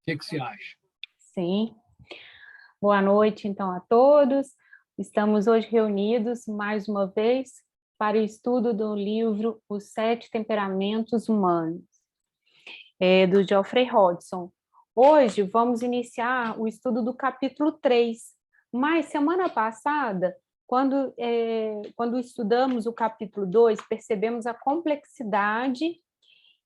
que você acha? Sim. Boa noite, então, a todos. Estamos hoje reunidos, mais uma vez, para o estudo do livro Os Sete Temperamentos Humanos, do Geoffrey Hodgson. Hoje vamos iniciar o estudo do capítulo 3, mas semana passada, quando estudamos o capítulo 2, percebemos a complexidade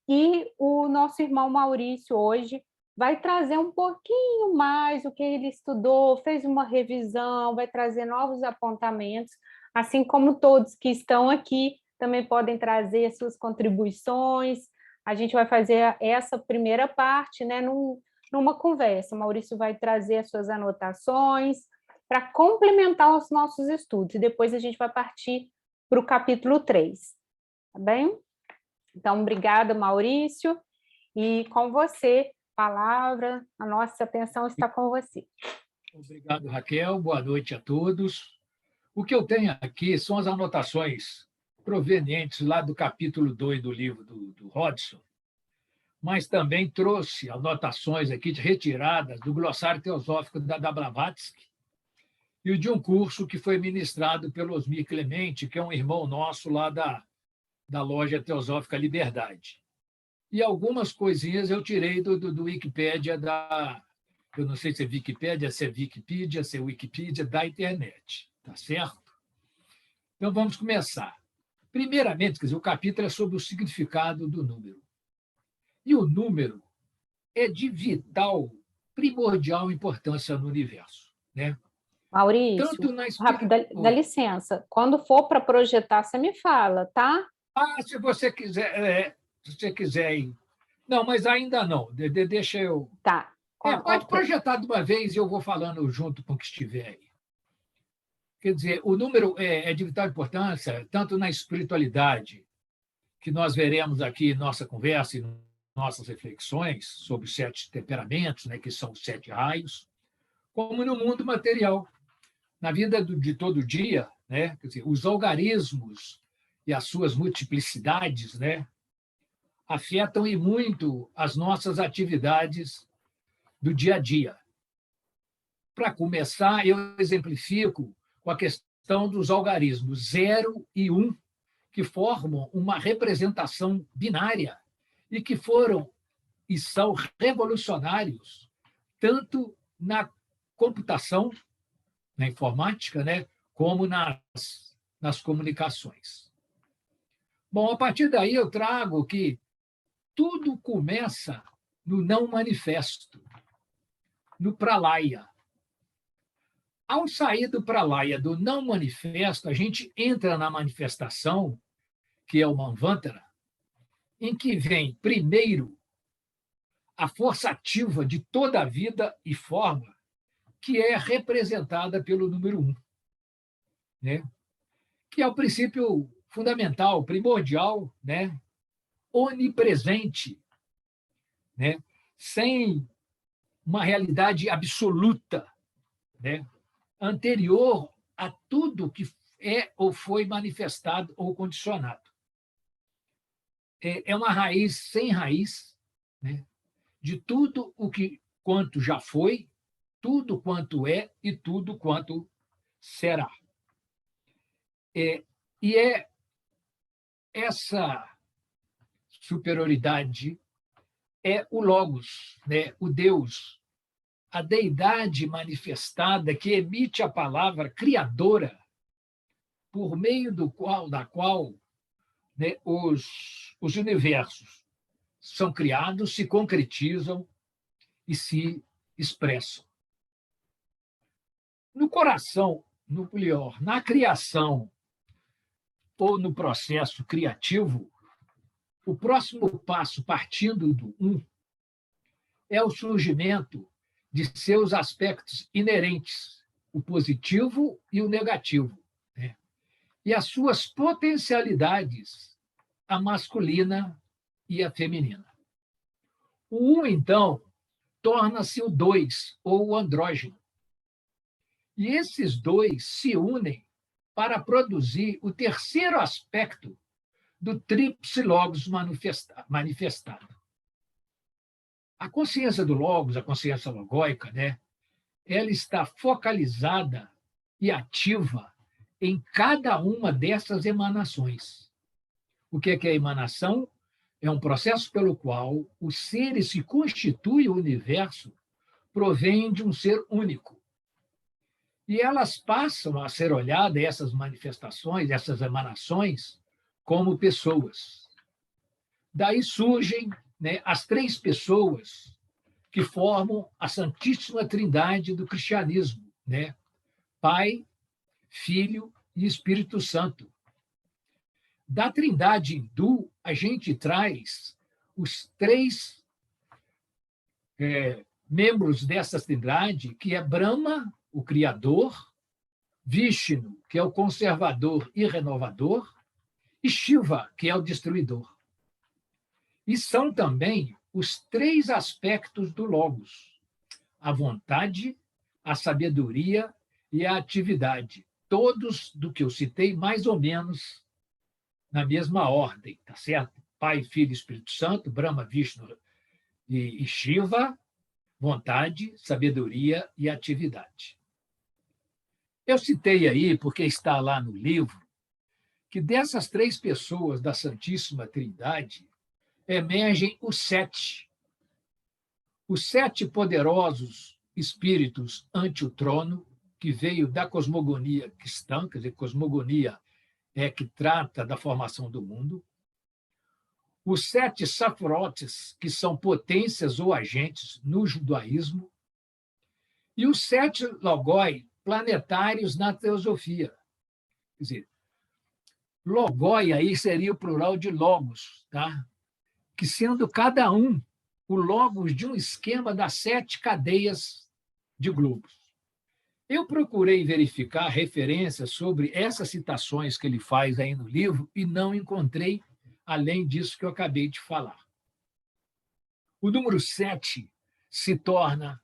e o nosso irmão Maurício hoje vai trazer um pouquinho mais o que ele estudou, fez uma revisão, vai trazer novos apontamentos, assim como todos que estão aqui também podem trazer suas contribuições. A gente vai fazer essa primeira parte, né, numa conversa. O Maurício vai trazer as suas anotações para complementar os nossos estudos, e depois a gente vai partir para o capítulo 3, tá bem? Então, obrigada, Maurício, e com você, palavra, a nossa atenção está com você. Obrigado, Raquel. Boa noite a todos. O que eu tenho aqui são as anotações provenientes lá do capítulo 2 do livro do Hodgson, mas também trouxe anotações aqui retiradas do glossário teosófico da Blavatsky e de um curso que foi ministrado pelo Osmir Clemente, que é um irmão nosso lá da Loja Teosófica Liberdade. E algumas coisinhas eu tirei do Wikipédia eu não sei se é Wikipédia, se é Wikipedia, se é Wikipedia da internet, tá certo? Então vamos começar. Primeiramente, quer dizer, o capítulo é sobre o significado do número. E o número é de vital, primordial importância no universo, né? Maurício, Tanto na rápido, dá Oi. licença. Quando for para projetar, você me fala, tá? Se você quiser, se você quiser ir. Não, mas ainda não. Deixa eu. Tá, Pode ok. projetar de uma vez e eu vou falando junto com o que estiver aí. Quer dizer, o número é de vital importância, tanto na espiritualidade, que nós veremos aqui em nossa conversa e nossas reflexões sobre os sete temperamentos, né, que são os sete raios, como no mundo material. Na vida de todo dia, né, quer dizer, os algarismos e as suas multiplicidades, né, afetam e muito as nossas atividades do dia a dia. Para começar, eu exemplifico com a questão dos algarismos 0 e 1, que formam uma representação binária e que foram e são revolucionários tanto na computação, na informática, né, como nas comunicações. Bom, a partir daí eu trago que tudo começa no não manifesto, no pralaya. Ao sair do pralaya, do não manifesto, a gente entra na manifestação, que é o Manvantara, em que vem, primeiro, a força ativa de toda a vida e forma, que é representada pelo número 1, né? Que é o princípio fundamental, primordial, né? Onipresente, né? Sem uma realidade absoluta, né? Anterior a tudo que é ou foi manifestado ou condicionado. É uma raiz sem raiz, né? De tudo o que quanto já foi, tudo quanto é e tudo quanto será. E é essa superioridade é o Logos, né? O Deus, a deidade manifestada que emite a palavra criadora, por meio da qual, né, os universos são criados, se concretizam e se expressam. No coração, no pior, na criação ou no processo criativo, o próximo passo, partindo do é o surgimento de seus aspectos inerentes, o positivo e o negativo, né? E as suas potencialidades, a masculina e a feminina. O então, torna-se o dois, ou o andrógeno. E esses dois se unem para produzir o terceiro aspecto do tríplice logos manifestado. A consciência do Logos, a consciência logóica, né, ela está focalizada e ativa em cada uma dessas emanações. O que é a emanação? É um processo pelo qual os seres se constituem o universo, provém de um ser único. E elas passam a ser olhadas, essas manifestações, essas emanações, como pessoas. Daí surgem, né, as três pessoas que formam a Santíssima Trindade do cristianismo, né? Pai, Filho e Espírito Santo. Da Trindade hindu, a gente traz os três membros dessa Trindade, que é Brahma, o Criador, Vishnu, que é o conservador e renovador, e Shiva, que é o destruidor. E são também os três aspectos do Logos: a vontade, a sabedoria e a atividade. Todos do que eu citei, mais ou menos na mesma ordem, tá certo? Pai, Filho e Espírito Santo, Brahma, Vishnu e Shiva, vontade, sabedoria e atividade. Eu citei aí, porque está lá no livro, que dessas três pessoas da Santíssima Trindade emergem os sete poderosos espíritos ante o trono, que veio da cosmogonia cristã, quer dizer, cosmogonia é que trata da formação do mundo. Os sete safrotes, que são potências ou agentes no judaísmo. E os sete logoi, planetários na teosofia. Quer dizer, logoi aí seria o plural de logos, tá? Que sendo cada um o logos de um esquema das sete cadeias de globos. Eu procurei verificar referências sobre essas citações que ele faz aí no livro e não encontrei, além disso que eu acabei de falar. O número 7 se torna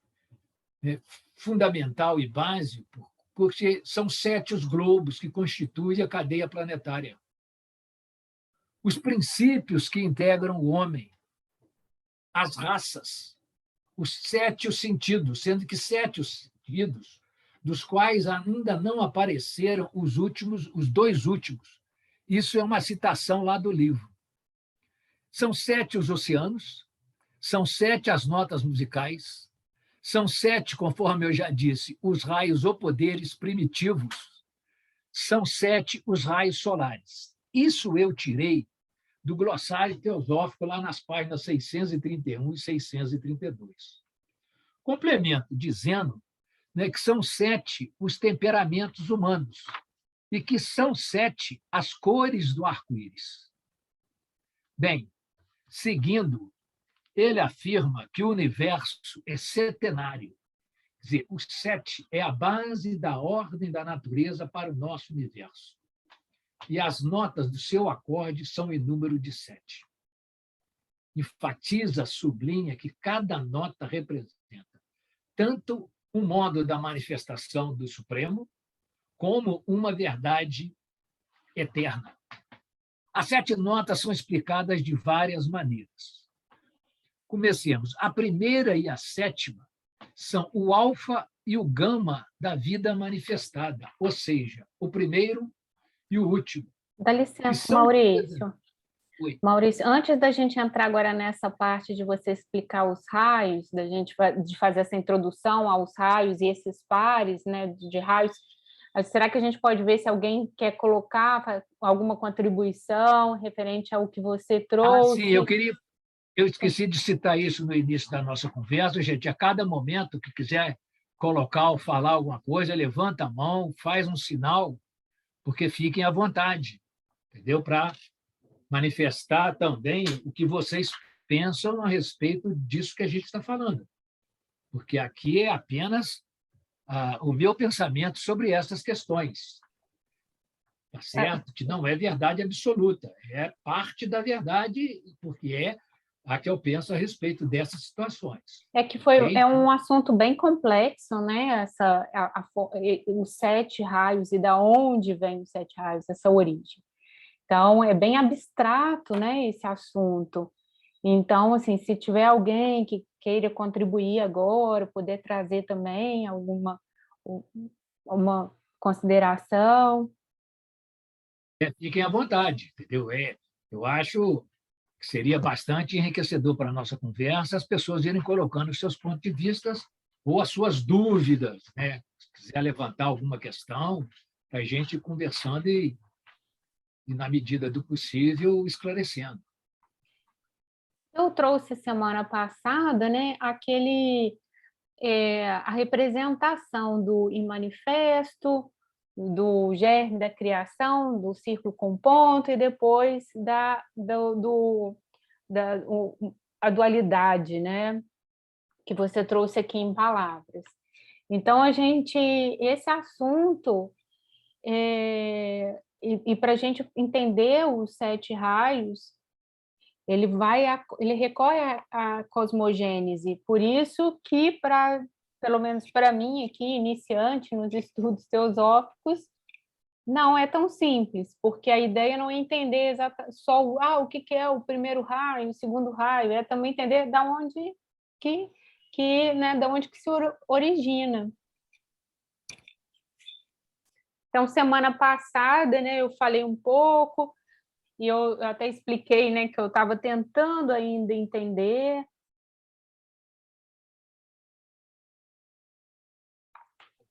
fundamental e básico porque são 7 os globos que constituem a cadeia planetária. Os princípios que integram o homem, as raças, os 7 os sentidos, sendo que 7 os sentidos, dos quais ainda não apareceram os dois últimos. Isso é uma citação lá do livro. São 7 os oceanos, são 7 as notas musicais, são 7, conforme eu já disse, os raios ou poderes primitivos, são 7 os raios solares. Isso eu tirei do glossário teosófico lá nas páginas 631 e 632. Complemento dizendo, né, que são 7 os temperamentos humanos e que são 7 as cores do arco-íris. Bem, seguindo, ele afirma que o universo é setenário. Quer dizer, o 7 é a base da ordem da natureza para o nosso universo. E as notas do seu acorde são em número de 7. Enfatiza, sublinha que cada nota representa tanto um modo da manifestação do Supremo, como uma verdade eterna. As 7 notas são explicadas de várias maneiras. Comecemos. A primeira e a sétima são o alfa e o gama da vida manifestada, ou seja, o primeiro e o último. Dá licença, Maurício. Oi. Maurício, antes da gente entrar agora nessa parte de você explicar os raios, de fazer essa introdução aos raios e esses pares, né, de raios, será que a gente pode ver se alguém quer colocar alguma contribuição referente ao que você trouxe? Sim, eu esqueci de citar isso no início da nossa conversa, gente. A cada momento que quiser colocar ou falar alguma coisa, levanta a mão, faz um sinal, porque fiquem à vontade, entendeu? Para manifestar também o que vocês pensam a respeito disso que a gente está falando. Porque aqui é apenas o meu pensamento sobre essas questões. Tá certo? Que não é verdade absoluta, é parte da verdade, porque é a que eu penso a respeito dessas situações. É que é um assunto bem complexo, né? Os 7 raios e da onde vem os 7 raios, essa origem. Então, é bem abstrato, né, esse assunto. Então, assim, se tiver alguém que queira contribuir agora, poder trazer também uma consideração. Fiquem à vontade, entendeu? Eu acho que seria bastante enriquecedor para a nossa conversa as pessoas irem colocando os seus pontos de vista ou as suas dúvidas, né? Se quiser levantar alguma questão, para a gente ir conversando e, na medida do possível, esclarecendo. Eu trouxe semana passada, né, a representação do manifesto, do germe da criação, do círculo com ponto, e depois a dualidade, né, que você trouxe aqui em palavras. Então, esse assunto, e para a gente entender os 7 raios, ele recorre à cosmogênese, por isso que, pelo menos para mim aqui, iniciante nos estudos teosóficos, não é tão simples, porque a ideia não é entender só o que é o primeiro raio, o segundo raio, é também entender da onde da onde que se origina. Então, semana passada, né, eu falei um pouco, e eu até expliquei, né, que eu estava tentando ainda entender.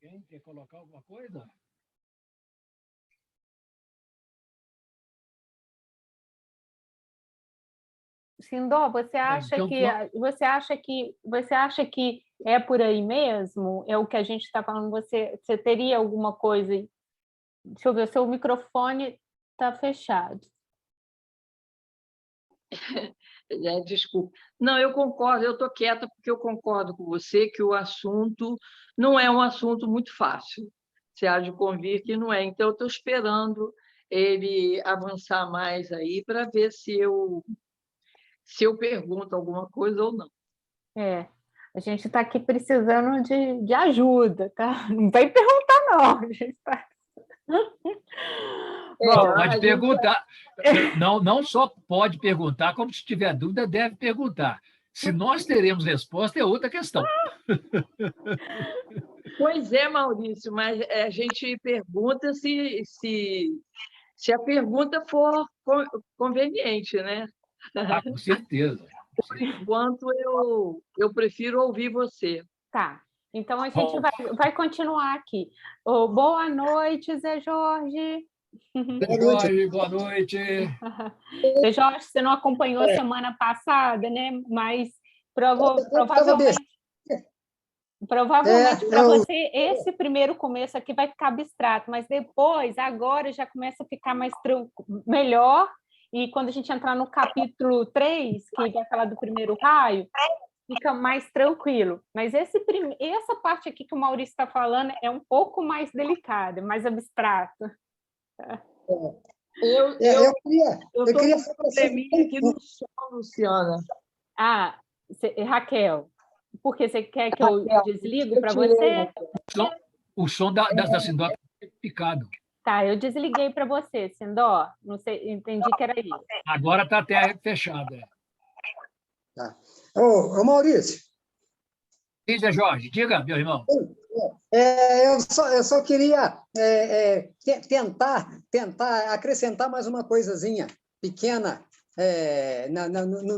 Alguém quer colocar alguma coisa? Sindó, você acha que é por aí mesmo? É o que a gente está falando? Você teria alguma coisa? Deixa eu ver, o seu microfone está fechado. Desculpa. Não, eu concordo, eu estou quieta porque eu concordo com você que o assunto não é um assunto muito fácil. Você há de convir que não é. Então, eu estou esperando ele avançar mais aí para ver se eu pergunto alguma coisa ou não. A gente está aqui precisando de ajuda, tá? Não vem perguntar, não. A gente está... Pode perguntar. Não só pode perguntar, como se tiver dúvida, deve perguntar. Se nós teremos resposta, é outra questão. Pois é, Maurício, mas a gente pergunta se a pergunta for conveniente, né? Com certeza. Por enquanto, eu prefiro ouvir você. Tá. Então, a gente vai continuar aqui. Boa noite, Zé Jorge. Zé Jorge, boa noite. Zé Jorge, você não acompanhou semana passada, né? Mas provavelmente para você, esse primeiro começo aqui vai ficar abstrato, mas depois, agora, já começa a ficar melhor. E quando a gente entrar no capítulo 3, que vai falar do primeiro raio, fica mais tranquilo. Mas essa parte aqui que o Maurício está falando é um pouco mais delicada, mais abstrato. Eu queria fazer um probleminha aqui no som, Luciana. Raquel, porque você quer que eu desligo para você? O som da Sindó é picado. Tá, eu desliguei para você, Sindó. Não sei, entendi que era isso. Agora está até fechada. Tá. Ô, Maurício. Sim, Zé Jorge, diga, meu irmão. Eu só queria tentar acrescentar mais uma coisazinha pequena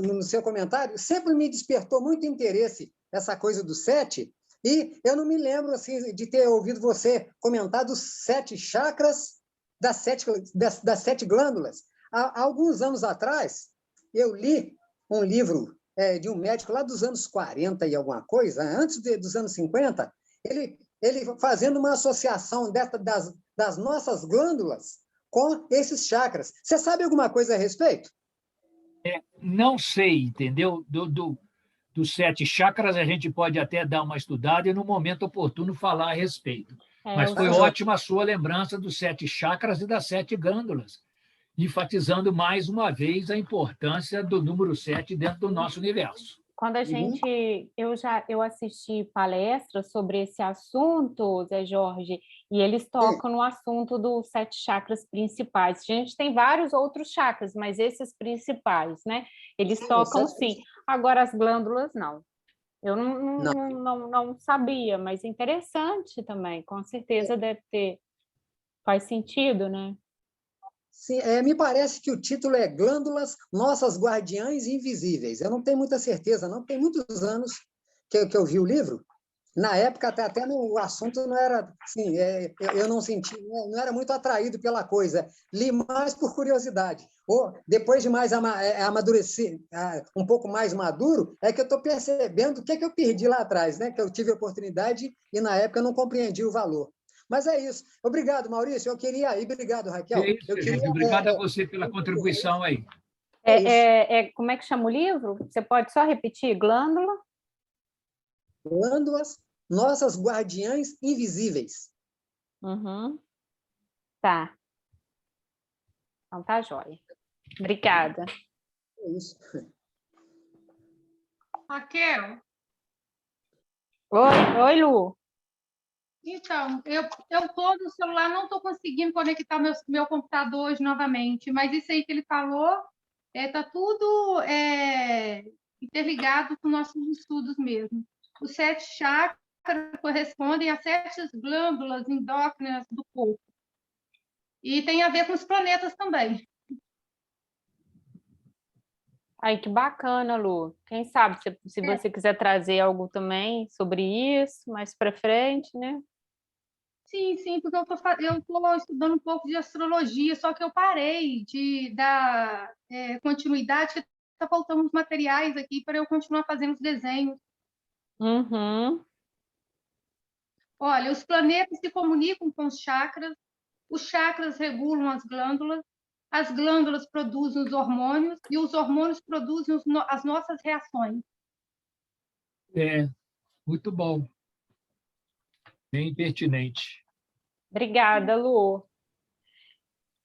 no seu comentário. Sempre me despertou muito interesse essa coisa do 7, e eu não me lembro assim, de ter ouvido você comentar dos 7 chakras, das 7 glândulas. Há alguns anos atrás, eu li um livro de um médico lá dos anos 40 e alguma coisa, antes dos anos 50, ele fazendo uma associação das nossas glândulas com esses chakras. Você sabe alguma coisa a respeito? Não sei, entendeu? Dos 7 chakras, a gente pode até dar uma estudada e, no momento oportuno, falar a respeito. Mas foi ótima a sua lembrança dos 7 chakras e das 7 glândulas, enfatizando mais uma vez a importância do número 7 dentro do nosso universo. Quando eu assisti palestras sobre esse assunto, Zé Jorge, e eles tocam no assunto dos 7 chakras principais. A gente tem vários outros chakras, mas esses principais, né? Eles tocam sim. Agora as glândulas não. Eu Não. não sabia, mas interessante também. Com certeza deve ter. Faz sentido, né? Sim, me parece que o título é Glândulas, Nossas Guardiãs Invisíveis. Eu não tenho muita certeza, não. Tem muitos anos que eu vi o livro. Na época, até o assunto não era assim, eu não senti, não era muito atraído pela coisa. Li mais por curiosidade. Ou, depois de mais amadurecer, um pouco mais maduro, é que eu estou percebendo o que eu perdi lá atrás, né? Que eu tive a oportunidade e, na época, eu não compreendi o valor. Mas é isso. Obrigado, Maurício. Eu queria... E obrigado, Raquel. É isso, Eu queria... gente. Obrigado a você pela contribuição aí. É isso. Como é que chama o livro? Você pode só repetir? Glândula? Glândulas, Nossas Guardiãs Invisíveis. Uhum. Tá. Então tá jóia. Obrigada. É isso. Raquel, Oi, Lu. então, eu estou no celular, não estou conseguindo conectar meu computador hoje novamente, mas isso aí que ele falou, está tudo interligado com nossos estudos mesmo. Os 7 chakras correspondem a 7 glândulas endócrinas do corpo. E tem a ver com os planetas também. Ai, que bacana, Lu. Quem sabe se você quiser trazer algo também sobre isso, mais para frente, né? Sim, porque eu estou estudando um pouco de astrologia, só que eu parei de dar continuidade, porque está faltando uns materiais aqui para eu continuar fazendo os desenhos. Uhum. Olha, os planetas se comunicam com os chakras regulam as glândulas produzem os hormônios e os hormônios produzem as nossas reações. Muito bom. Bem pertinente. Obrigada, Lu.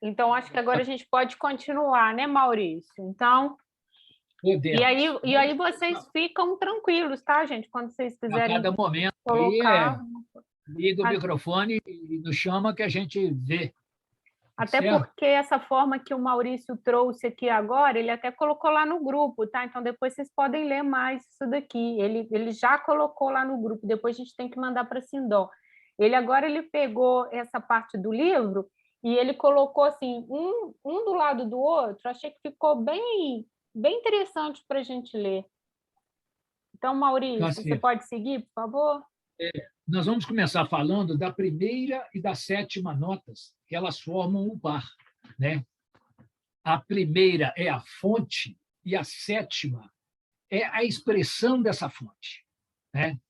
Então, acho que agora a gente pode continuar, né, Maurício? Então, Podemos. e aí vocês ficam tranquilos, tá, gente? Quando vocês A quiserem cada momento colocar... liga o microfone e nos chama que a gente vê. Até certo? porque essa forma que o Maurício trouxe aqui agora, ele até colocou lá no grupo, tá? Então, depois vocês podem ler mais isso daqui. Ele já colocou lá no grupo, depois a gente tem que mandar para a Sindó. Ele pegou essa parte do livro e ele colocou assim, um do lado do outro. Achei que ficou bem interessante para a gente ler. Então, Maurício, você pode seguir, por favor? Nós vamos começar falando da primeira e da sétima notas, que elas formam um par, né? A primeira é a fonte e a sétima é a expressão dessa fonte, né?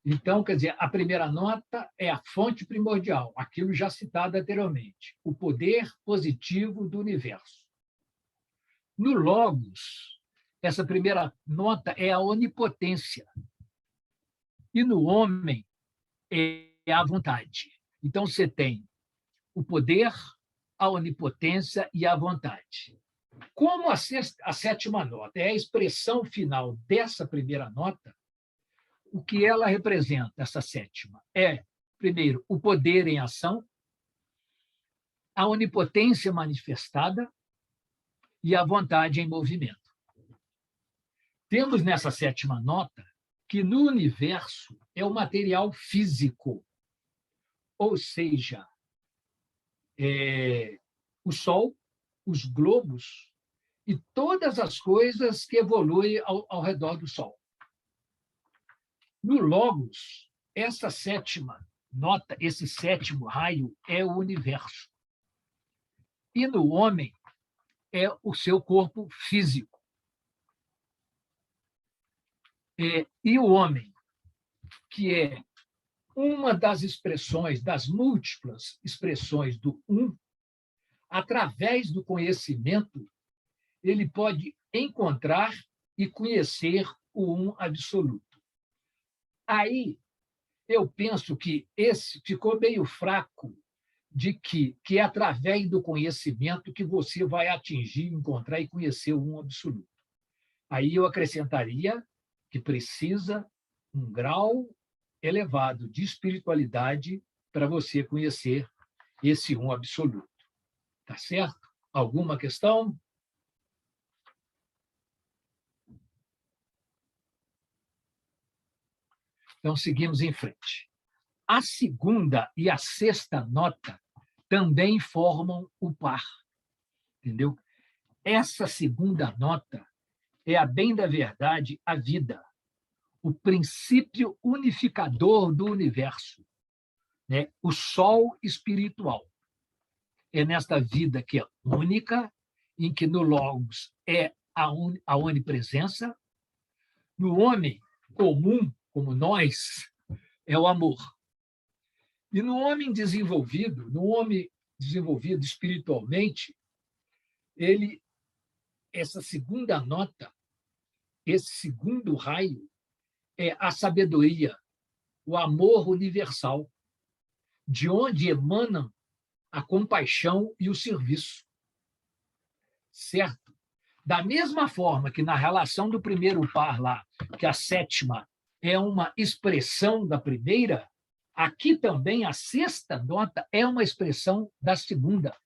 Então, quer dizer, a primeira nota é a fonte primordial, aquilo já citado anteriormente, o poder positivo do universo. No Logos, essa primeira nota é a onipotência. E no homem é a vontade. Então, você tem o poder, a onipotência e a vontade. Como a sétima nota é a expressão final dessa primeira nota, o que ela representa, essa sétima? Primeiro, o poder em ação, a onipotência manifestada e a vontade em movimento. Temos nessa sétima nota que no universo é o material físico, ou seja, o Sol, os globos e todas as coisas que evoluem ao redor do Sol. No Logos, essa sétima nota, esse sétimo raio é o universo. E no homem é o seu corpo físico. E o homem, que é uma das expressões, das múltiplas expressões do através do conhecimento, ele pode encontrar e conhecer o absoluto. Aí, eu penso que esse ficou meio fraco, de que é através do conhecimento que você vai atingir, encontrar e conhecer o absoluto. Aí eu acrescentaria que precisa um grau elevado de espiritualidade para você conhecer esse absoluto. Tá certo? Alguma questão? Então, seguimos em frente. A segunda e a sexta nota também formam o par, entendeu? Essa segunda nota é, a bem da verdade, a vida, o princípio unificador do universo, né? O sol espiritual. É nesta vida que é única, em que no Logos é a onipresença, no homem comum, como nós, é o amor. E no homem desenvolvido espiritualmente, essa segunda nota, esse segundo raio, é a sabedoria, o amor universal, de onde emanam a compaixão e o serviço. Certo? Da mesma forma que na relação do primeiro par lá, que a sétima é uma expressão da primeira, aqui também a sexta nota é uma expressão da segunda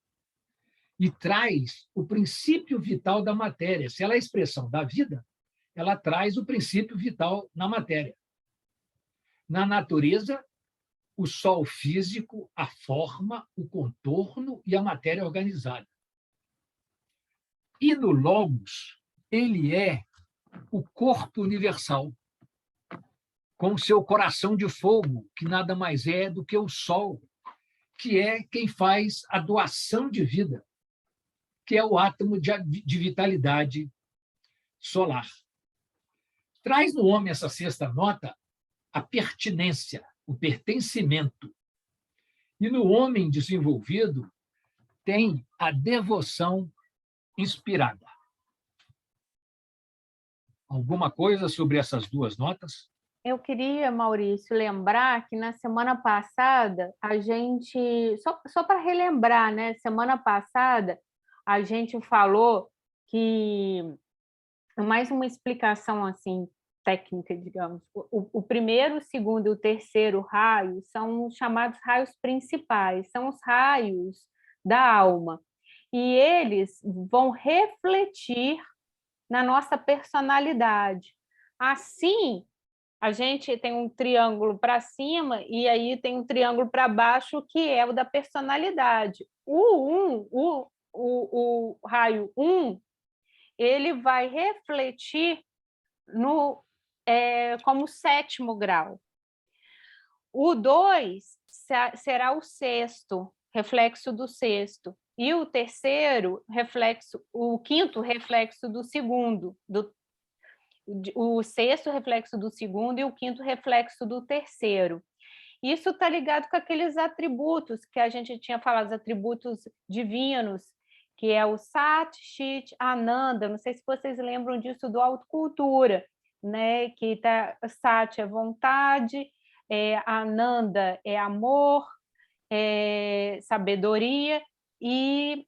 e traz o princípio vital da matéria. Se ela é a expressão da vida, ela traz o princípio vital na matéria. Na natureza, o sol físico, a forma, o contorno e a matéria organizada. E no Logos, ele é o corpo universal, com seu coração de fogo, que nada mais é do que o sol, que é quem faz a doação de vida, que é o átomo de vitalidade solar. Traz no homem essa sexta nota a pertinência, o pertencimento. E no homem desenvolvido tem a devoção inspirada. Alguma coisa sobre essas duas notas? Eu queria, Maurício, lembrar que na semana passada, a gente, só para relembrar, né? Semana passada, a gente falou que, mais uma explicação assim, técnica, digamos, o primeiro, o segundo e o terceiro raio são os chamados raios principais, são os raios da alma. E eles vão refletir na nossa personalidade. Assim, a gente tem um triângulo para cima e aí tem um triângulo para baixo, que é o da personalidade. O raio 1, ele vai refletir como sétimo grau. O 2 será o sexto, reflexo do sexto. E o terceiro, o quinto reflexo do segundo, o sexto reflexo do segundo e o quinto reflexo do terceiro. Isso está ligado com aqueles atributos que a gente tinha falado, os atributos divinos, que é o Sat, Chit, Ananda. Não sei se vocês lembram disso do Autocultura, né? Que Sat é vontade, Ananda é amor, sabedoria, e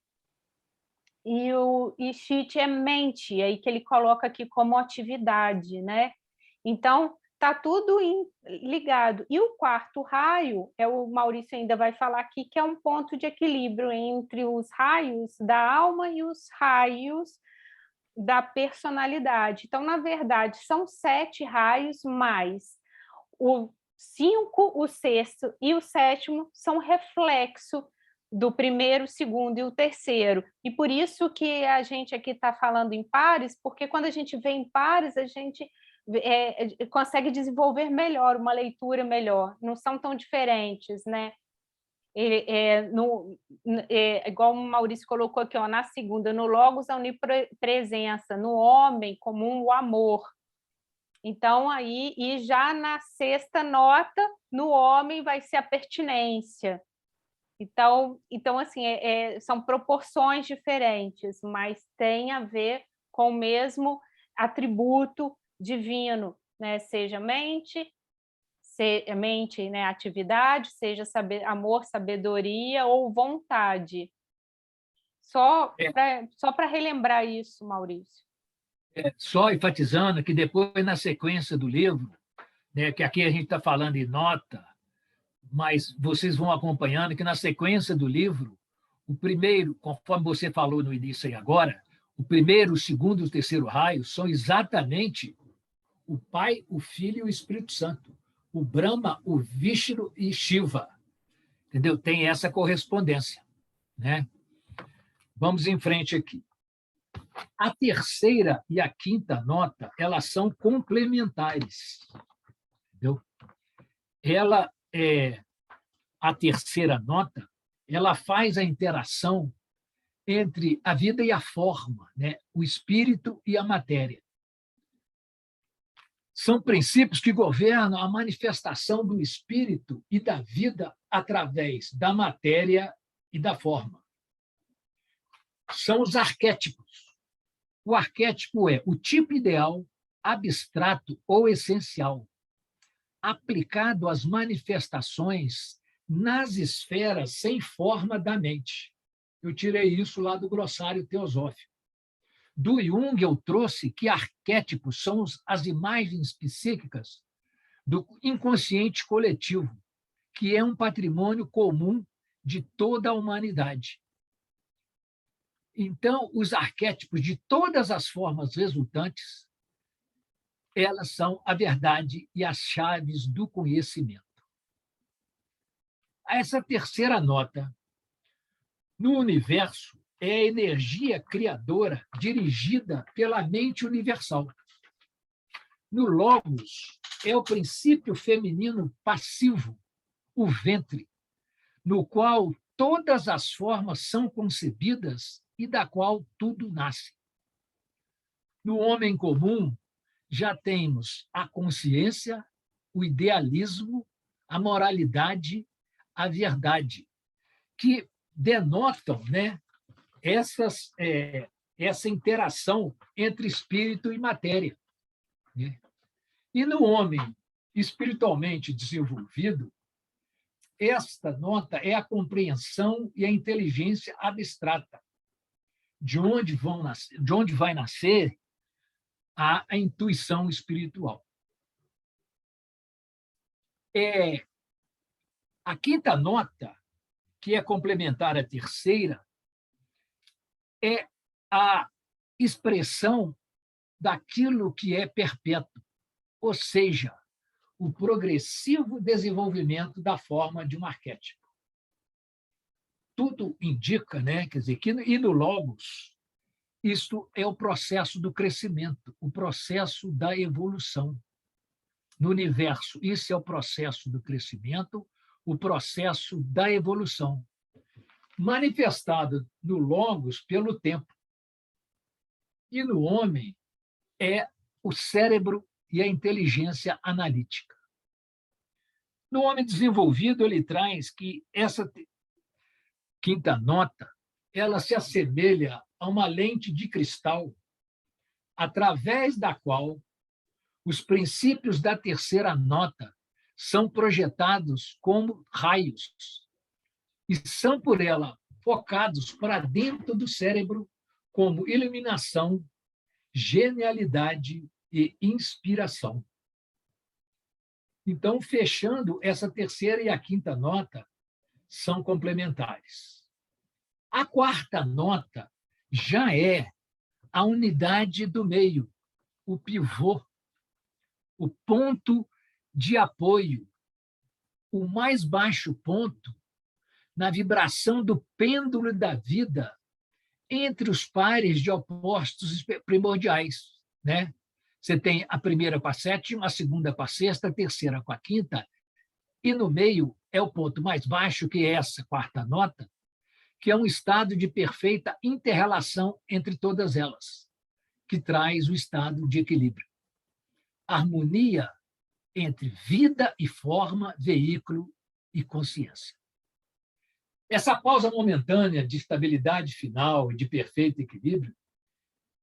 Chit é mente, aí que ele coloca aqui como atividade, né? Então, está tudo ligado. E o quarto raio, o Maurício ainda vai falar aqui, que é um ponto de equilíbrio entre os raios da alma e os raios da personalidade. Então, na verdade, são 7 raios, mais o 5, o sexto e o sétimo são reflexo do primeiro, segundo e o terceiro. E por isso que a gente aqui está falando em pares, porque quando a gente vê em pares, a gente consegue desenvolver melhor, uma leitura melhor. Não são tão diferentes, né? Igual o Maurício colocou aqui, na segunda, no Logos, a onipresença, no homem comum, o amor. Então, aí, e já na sexta nota, no homem vai ser a pertinência. Então assim, são proporções diferentes, mas tem a ver com o mesmo atributo divino, né? Seja mente, né? Atividade, seja amor, sabedoria ou vontade. Só para relembrar isso, Maurício. Só enfatizando que depois, na sequência do livro, né, que aqui a gente está falando em nota, mas vocês vão acompanhando que na sequência do livro, o primeiro, conforme você falou no início e agora, o primeiro, o segundo e o terceiro raio são exatamente o Pai, o Filho e o Espírito Santo. o Brahma, o Vishnu e Shiva. Entendeu? Tem essa correspondência, né? Vamos em frente aqui. A terceira e a quinta nota, elas são complementares. Entendeu? A terceira nota, ela faz a interação entre a vida e a forma, né? O espírito e a matéria. São princípios que governam a manifestação do espírito e da vida através da matéria e da forma. São os arquétipos. O arquétipo é o tipo ideal, abstrato ou essencial, aplicado às manifestações nas esferas sem forma da mente. Eu tirei isso lá do glossário teosófico. Do Jung, eu trouxe que arquétipos são as imagens psíquicas do inconsciente coletivo, que é um patrimônio comum de toda a humanidade. Então, os arquétipos de todas as formas resultantes, elas são a verdade e as chaves do conhecimento. Essa terceira nota, no universo, é a energia criadora dirigida pela mente universal. No Logos, é o princípio feminino passivo, o ventre, no qual todas as formas são concebidas e da qual tudo nasce. No homem comum, já temos a consciência, o idealismo, a moralidade, a verdade, que denotam, né, essa interação entre espírito e matéria, né? E no homem espiritualmente desenvolvido, esta nota é a compreensão e a inteligência abstrata, de onde vai nascer a intuição espiritual. A quinta nota, que é complementar à terceira, é a expressão daquilo que é perpétuo, ou seja, o progressivo desenvolvimento da forma de um arquétipo. Tudo indica, né, quer dizer, que e no Logos, isto é o processo do crescimento, o processo da evolução. No universo, isso é o processo do crescimento, o processo da evolução, manifestado no Logos pelo tempo. E no homem é o cérebro e a inteligência analítica. No homem desenvolvido, ele traz que essa quinta nota, ela se assemelha a uma lente de cristal, através da qual os princípios da terceira nota são projetados como raios e são, por ela, focados para dentro do cérebro como iluminação, genialidade e inspiração. Então, fechando, essa terceira e a quinta nota são complementares. A quarta nota já é a unidade do meio, o pivô, o ponto de apoio, o mais baixo ponto na vibração do pêndulo da vida entre os pares de opostos primordiais, né? Você tem a primeira com a sétima, a segunda com a sexta, a terceira com a quinta, e no meio é o ponto mais baixo, que é essa quarta nota, que é um estado de perfeita inter-relação entre todas elas, que traz o estado de equilíbrio. Harmonia entre vida e forma, veículo e consciência. Essa pausa momentânea de estabilidade final e de perfeito equilíbrio,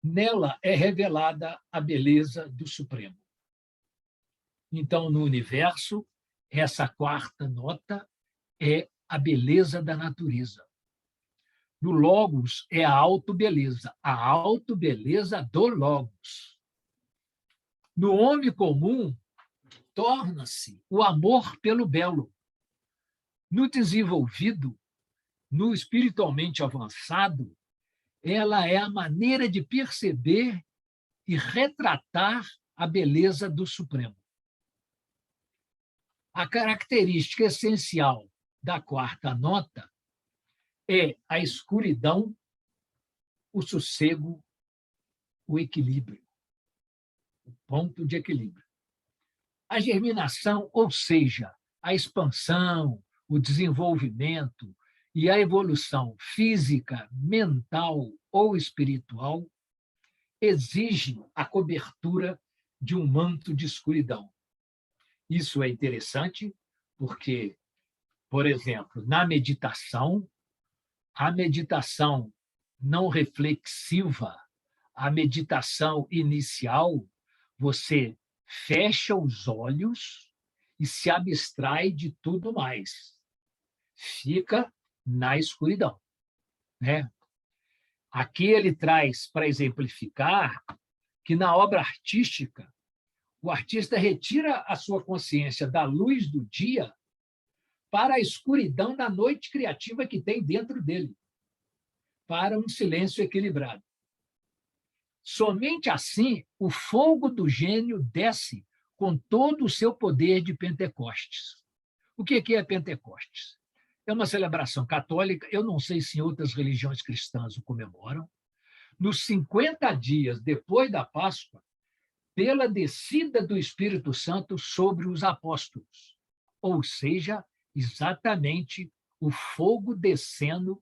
nela é revelada a beleza do Supremo. Então, no universo, essa quarta nota é a beleza da natureza. No Logos é a autobeleza do Logos. No homem comum, torna-se o amor pelo belo. No desenvolvido, no espiritualmente avançado, ela é a maneira de perceber e retratar a beleza do Supremo. A característica essencial da quarta nota é a escuridão, o sossego, o equilíbrio, o ponto de equilíbrio. A germinação, ou seja, a expansão, o desenvolvimento e a evolução física, mental ou espiritual exigem a cobertura de um manto de escuridão. Isso é interessante porque, por exemplo, na meditação, a meditação não reflexiva, a meditação inicial, você fecha os olhos e se abstrai de tudo mais. Fica na escuridão, né? Aqui ele traz para exemplificar que na obra artística, o artista retira a sua consciência da luz do dia para a escuridão da noite criativa que tem dentro dele, para um silêncio equilibrado. Somente assim o fogo do gênio desce com todo o seu poder de Pentecostes. O que é Pentecostes? É uma celebração católica, eu não sei se em outras religiões cristãs o comemoram, nos 50 dias depois da Páscoa, pela descida do Espírito Santo sobre os apóstolos, ou seja, exatamente o fogo descendo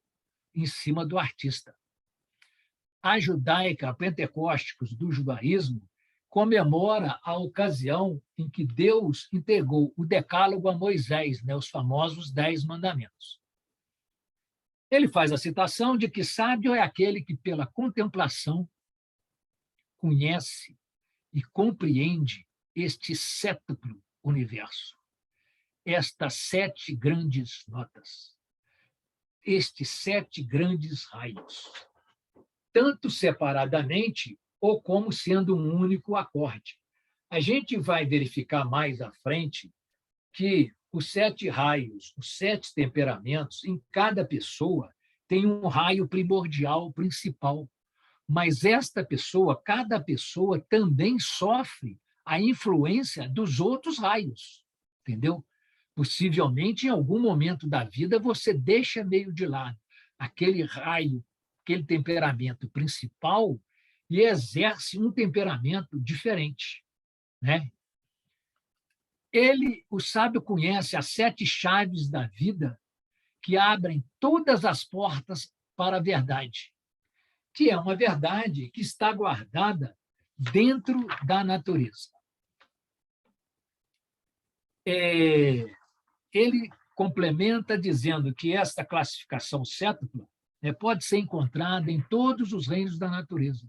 em cima do artista. A judaica, a Pentecostes do judaísmo, comemora a ocasião em que Deus entregou o decálogo a Moisés, né, os famosos 10 mandamentos. Ele faz a citação de que sábio é aquele que, pela contemplação, conhece e compreende este sétuplo universo, estas 7 grandes notas, estes 7 grandes raios, tanto separadamente ou como sendo um único acorde. A gente vai verificar mais à frente que os 7 raios, os 7 temperamentos, em cada pessoa, tem um raio primordial, principal. Mas esta pessoa, cada pessoa, também sofre a influência dos outros raios, entendeu? Possivelmente, em algum momento da vida, você deixa meio de lado aquele raio, aquele temperamento principal e exerce um temperamento diferente, né? O sábio, conhece as 7 chaves da vida que abrem todas as portas para a verdade, que é uma verdade que está guardada dentro da natureza. Ele complementa dizendo que esta classificação sétupla pode ser encontrada em todos os reinos da natureza,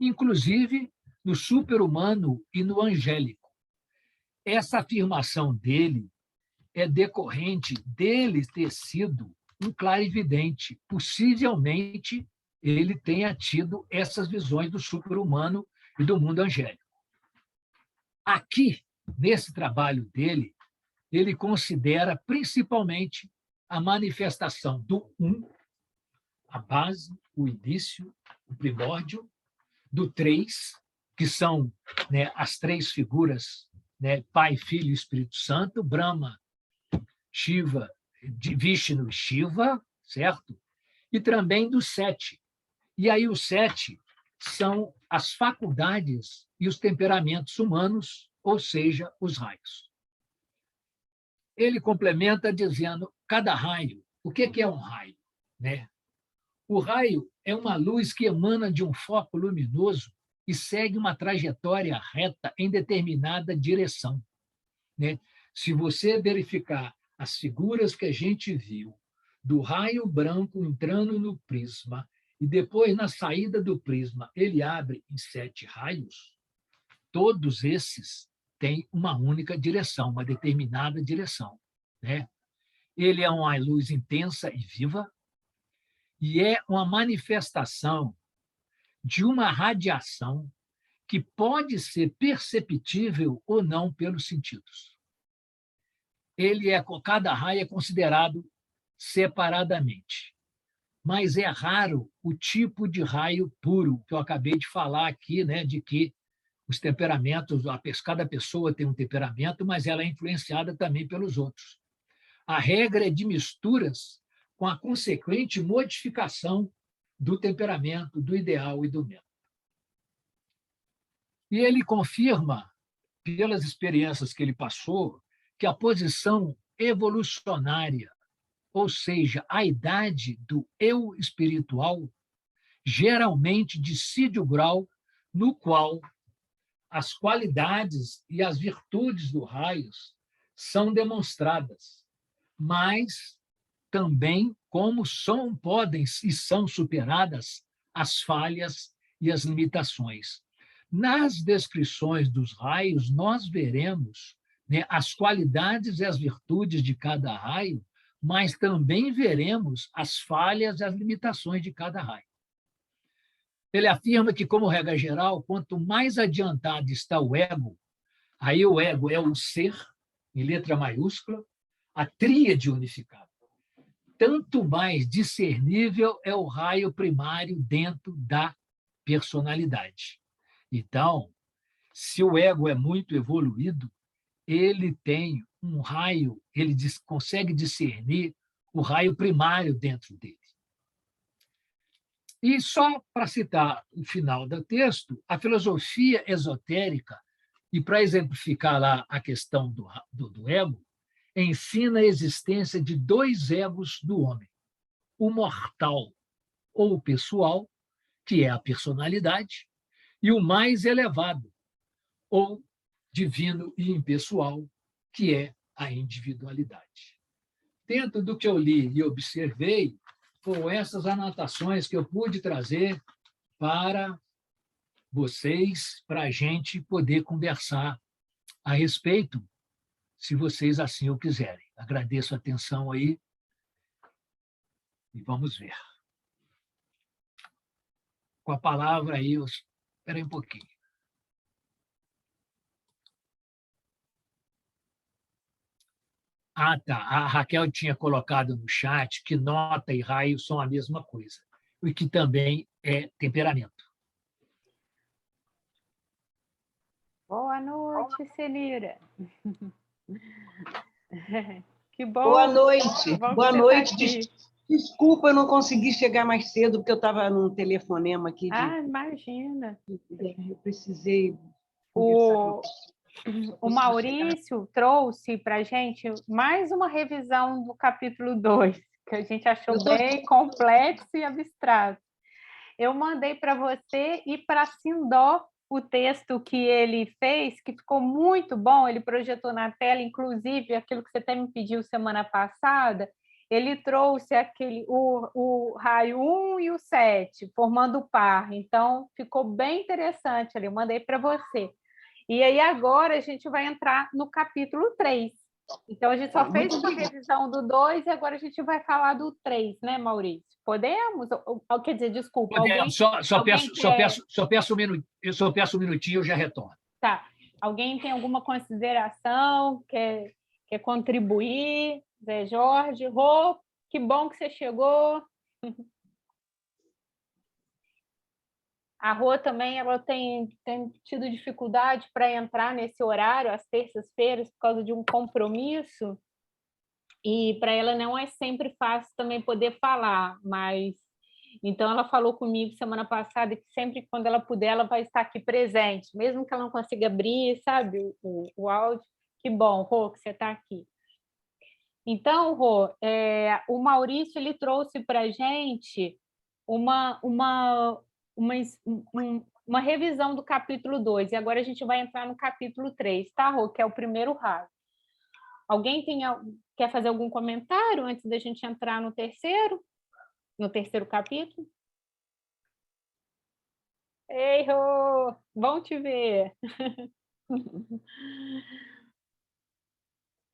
inclusive no super-humano e no angélico. Essa afirmação dele é decorrente dele ter sido um clarividente. Possivelmente, ele tenha tido essas visões do super-humano e do mundo angélico. Aqui, nesse trabalho dele, ele considera principalmente a manifestação do a base, o início, o primórdio, do 3, que são, né, as 3 figuras, né, Pai, Filho e Espírito Santo, Brahma, Shiva, Vishnu e Shiva, certo? E também do 7. E aí os 7 são as faculdades e os temperamentos humanos, ou seja, os raios. Ele complementa dizendo, cada raio, o que é um raio, né? O raio é uma luz que emana de um foco luminoso e segue uma trajetória reta em determinada direção, né? Se você verificar as figuras que a gente viu, do raio branco entrando no prisma, e depois, na saída do prisma, ele abre em 7 raios, todos esses têm uma única direção, uma determinada direção, né? Ele é uma luz intensa e viva, e é uma manifestação de uma radiação que pode ser perceptível ou não pelos sentidos. Cada raio é considerado separadamente, mas é raro o tipo de raio puro, que eu acabei de falar aqui, né, de que Os temperamentos, cada pessoa tem um temperamento, mas ela é influenciada também pelos outros. A regra é de misturas com a consequente modificação do temperamento, do ideal e do método. E ele confirma, pelas experiências que ele passou, que a posição evolucionária, ou seja, a idade do eu espiritual, geralmente decide o grau no qual as qualidades e as virtudes do raio são demonstradas, mas também como podem e são superadas as falhas e as limitações. Nas descrições dos raios, nós veremos, né, as qualidades e as virtudes de cada raio, mas também veremos as falhas e as limitações de cada raio. Ele afirma que, como regra geral, quanto mais adiantado está o ego, aí o ego é o ser, em letra maiúscula, a tríade unificada, tanto mais discernível é o raio primário dentro da personalidade. Então, se o ego é muito evoluído, ele tem um raio, ele consegue discernir o raio primário dentro dele. E só para citar o final do texto, a filosofia esotérica, e para exemplificar lá a questão do ego, ensina a existência de dois egos do homem: o mortal ou o pessoal, que é a personalidade, e o mais elevado, ou divino e impessoal, que é a individualidade. Dentro do que eu li e observei, foram essas anotações que eu pude trazer para vocês, para a gente poder conversar a respeito, se vocês assim o quiserem. Agradeço a atenção aí e vamos ver. Com a palavra aí, espera aí um pouquinho. Ah, tá. A Raquel tinha colocado no chat que nota e raio são a mesma coisa, e que também é temperamento. Boa noite, Celira. Que bom. Boa noite. Bom Boa que noite. você tá aqui. Desculpa, eu não consegui chegar mais cedo, porque eu estava num telefonema aqui. Imagina. Eu precisei conversar com O Maurício trouxe para a gente mais uma revisão do capítulo 2, que a gente achou bem complexo e abstrato. Eu mandei para você e para a Sindó o texto que ele fez, que ficou muito bom, ele projetou na tela, inclusive aquilo que você até me pediu semana passada, ele trouxe o raio 1 e o 7, formando o par, então ficou bem interessante ali, eu mandei para você. E aí agora a gente vai entrar no capítulo 3. Então, a gente só fez uma revisão do 2 e agora a gente vai falar do 3, né, Maurício? Podemos? Quer dizer, desculpa. Podemos, só peço um minutinho, eu já retorno. Tá. Alguém tem alguma consideração? Quer contribuir? Zé Jorge? Rô, que bom que você chegou. A Rô também ela tem tido dificuldade para entrar nesse horário, às terças-feiras, por causa de um compromisso. E para ela não é sempre fácil também poder falar, mas então ela falou comigo semana passada que sempre quando ela puder ela vai estar aqui presente, mesmo que ela não consiga abrir, sabe, o áudio. Que bom, Rô, que você está aqui. Então, Rô, o Maurício ele trouxe para a gente uma revisão do capítulo 2, e agora a gente vai entrar no capítulo 3, tá, Rô? Que é o primeiro raio. Alguém quer fazer algum comentário antes da gente entrar no terceiro capítulo? Ei, Rô! Bom te ver!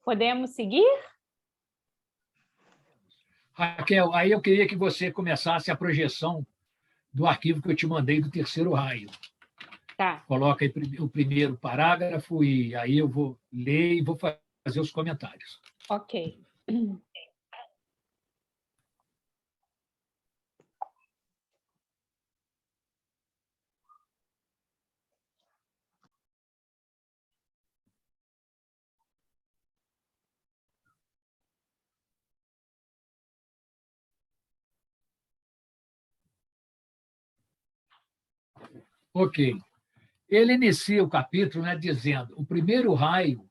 Podemos seguir? Raquel, aí eu queria que você começasse a projeção do arquivo que eu te mandei do terceiro raio. Tá. Coloca aí o primeiro parágrafo e aí eu vou ler e vou fazer os comentários. Ok. Ok. Ele inicia o capítulo, né, dizendo: o primeiro raio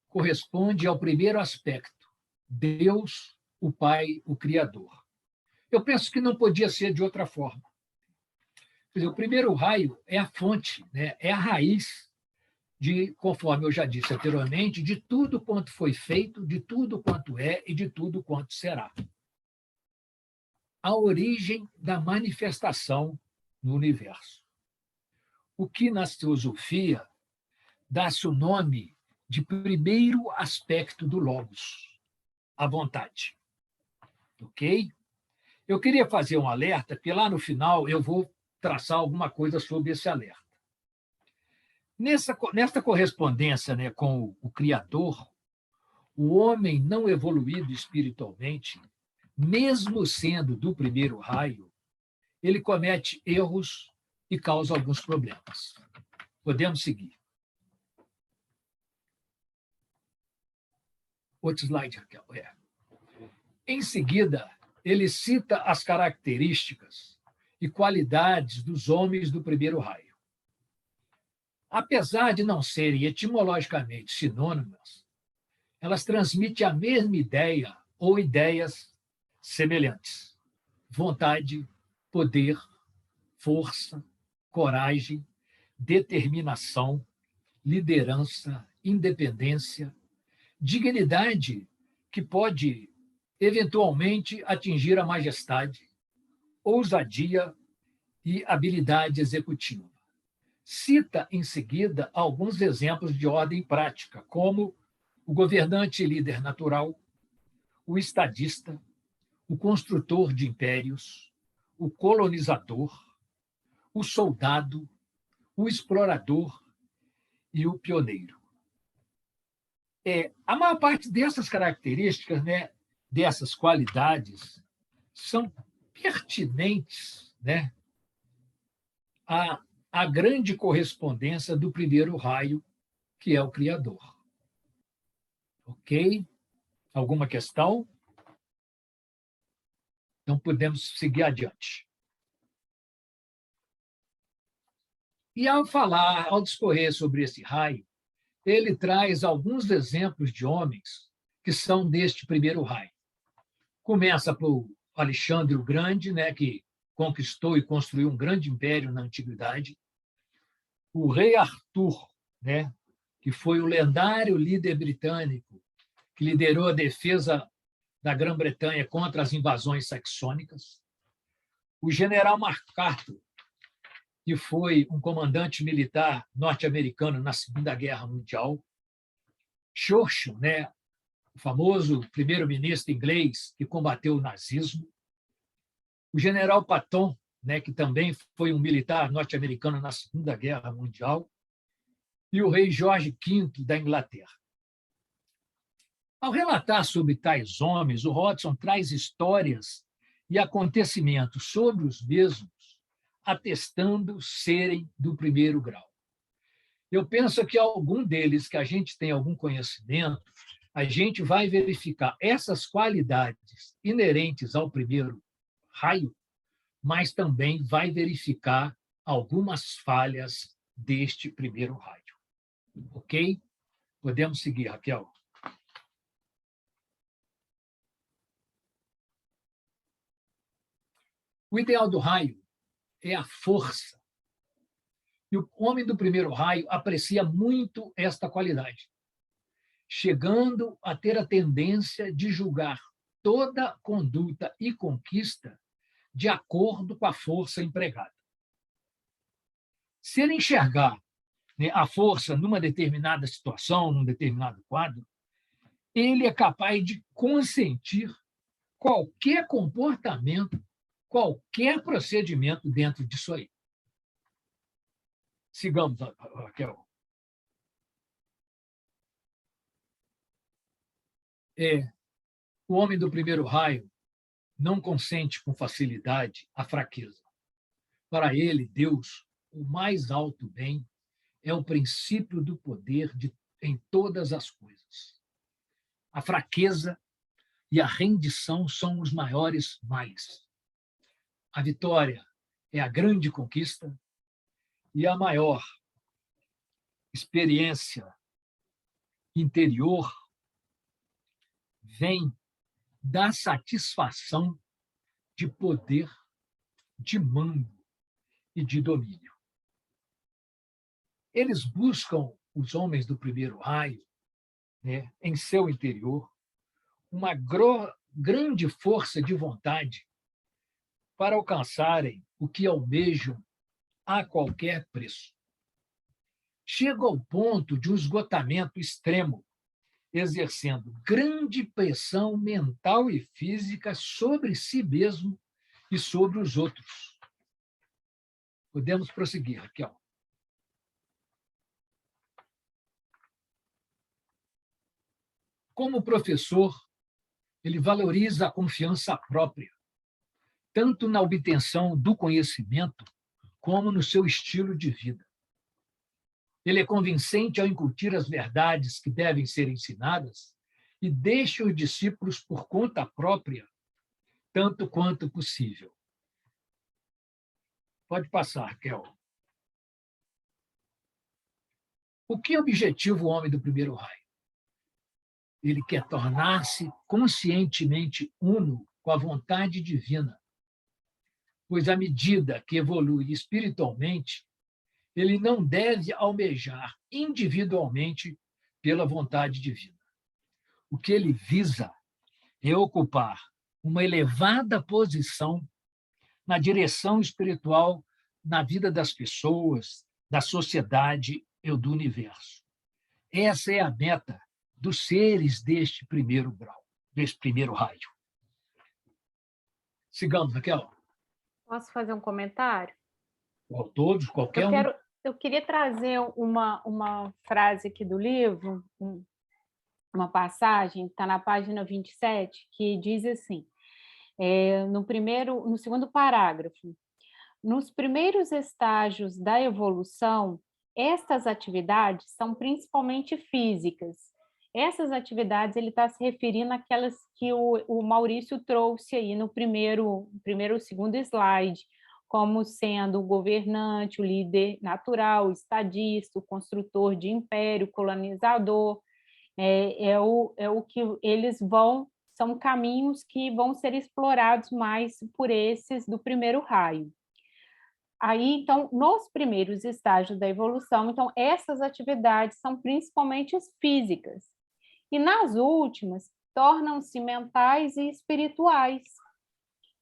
corresponde ao primeiro aspecto, Deus, o Pai, o Criador. Eu penso que não podia ser de outra forma. Quer dizer, o primeiro raio é a fonte, né, é a raiz de, conforme eu já disse anteriormente, de tudo quanto foi feito, de tudo quanto é e de tudo quanto será. A origem da manifestação no universo. O que na teosofia dá-se o nome de primeiro aspecto do Logos, a vontade. Ok? Eu queria fazer um alerta, porque lá no final eu vou traçar alguma coisa sobre esse alerta. Nesta correspondência, né, com o Criador, o homem não evoluído espiritualmente, mesmo sendo do primeiro raio, ele comete erros e causa alguns problemas. Podemos seguir. Outro slide, Raquel. Em seguida, ele cita as características e qualidades dos homens do primeiro raio. Apesar de não serem etimologicamente sinônimas, elas transmitem a mesma ideia ou ideias semelhantes: vontade, poder, força, coragem, determinação, liderança, independência, dignidade que pode eventualmente atingir a majestade, ousadia e habilidade executiva. Cita em seguida alguns exemplos de ordem prática, como o governante e líder natural, o estadista, o construtor de impérios, o colonizador, o soldado, o explorador e o pioneiro. A maior parte dessas características, né, dessas qualidades, são pertinentes, né, à grande correspondência do primeiro raio, que é o Criador. Ok? Alguma questão? Então, podemos seguir adiante. E ao discorrer sobre esse raio, ele traz alguns exemplos de homens que são deste primeiro raio. Começa por Alexandre o Grande, né, que conquistou e construiu um grande império na antiguidade. O rei Arthur, né, que foi o lendário líder britânico que liderou a defesa da Grã-Bretanha contra as invasões saxônicas. O general MacArthur, que foi um comandante militar norte-americano na Segunda Guerra Mundial. Churchill, né, o famoso primeiro-ministro inglês que combateu o nazismo. O general Patton, né, que também foi um militar norte-americano na Segunda Guerra Mundial. E o rei Jorge V da Inglaterra. Ao relatar sobre tais homens, o Hodgson traz histórias e acontecimentos sobre os mesmos, atestando serem do primeiro grau. Eu penso que algum deles que a gente tem algum conhecimento, a gente vai verificar essas qualidades inerentes ao primeiro raio, mas também vai verificar algumas falhas deste primeiro raio. Ok? Podemos seguir, Raquel. O ideal do raio é a força. E o homem do primeiro raio aprecia muito esta qualidade, chegando a ter a tendência de julgar toda conduta e conquista de acordo com a força empregada. Se ele enxergar, né, a força numa determinada situação, num determinado quadro, ele é capaz de consentir qualquer comportamento, qualquer procedimento dentro disso aí. Sigamos, Raquel. O homem do primeiro raio não consente com facilidade a fraqueza. Para ele, Deus, o mais alto bem, é o princípio do poder em todas as coisas. A fraqueza e a rendição são os maiores males. A vitória é a grande conquista e a maior experiência interior vem da satisfação de poder, de mando e de domínio. Eles buscam, os homens do primeiro raio, né, em seu interior, uma grande força de vontade para alcançarem o que almejam a qualquer preço. Chega ao ponto de um esgotamento extremo, exercendo grande pressão mental e física sobre si mesmo e sobre os outros. Podemos prosseguir, Raquel. Como professor, ele valoriza a confiança própria, tanto na obtenção do conhecimento, como no seu estilo de vida. Ele é convincente ao incutir as verdades que devem ser ensinadas e deixa os discípulos por conta própria, tanto quanto possível. Pode passar, Raquel. O que objetiva o homem do primeiro raio? Ele quer tornar-se conscientemente uno com a vontade divina, pois à medida que evolui espiritualmente, ele não deve almejar individualmente pela vontade divina. O que ele visa é ocupar uma elevada posição na direção espiritual na vida das pessoas, da sociedade e do universo. Essa é a meta dos seres deste primeiro grau, deste primeiro raio. Sigamos, Raquel. Posso fazer um comentário? Todos, qualquer um. Eu queria trazer uma frase aqui do livro, uma passagem, está na página 27, que diz assim, no segundo parágrafo: nos primeiros estágios da evolução, estas atividades são principalmente físicas. Essas atividades ele está se referindo àquelas que o Maurício trouxe aí no primeiro ou segundo slide, como sendo o governante, o líder natural, o estadista, o construtor de império, o colonizador. É o que eles são caminhos que vão ser explorados mais por esses do primeiro raio. Aí, então, nos primeiros estágios da evolução, então, essas atividades são principalmente físicas. E nas últimas, tornam-se mentais e espirituais.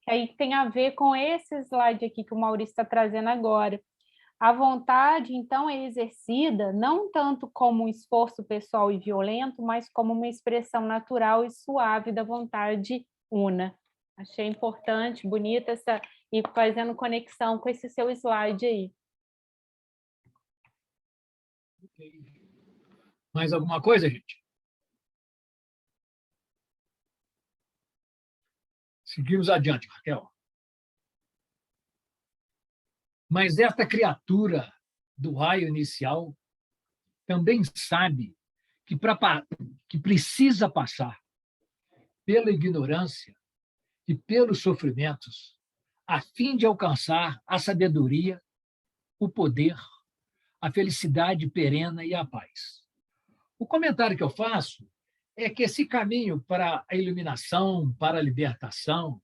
Que aí tem a ver com esse slide aqui que o Maurício está trazendo agora. A vontade, então, é exercida não tanto como um esforço pessoal e violento, mas como uma expressão natural e suave da vontade una. Achei importante, bonita e fazendo conexão com esse seu slide aí. Mais alguma coisa, gente? Seguimos adiante, Raquel. Mas esta criatura do raio inicial também sabe que precisa passar pela ignorância e pelos sofrimentos a fim de alcançar a sabedoria, o poder, a felicidade perene e a paz. O comentário que eu faço é que esse caminho para a iluminação, para a libertação,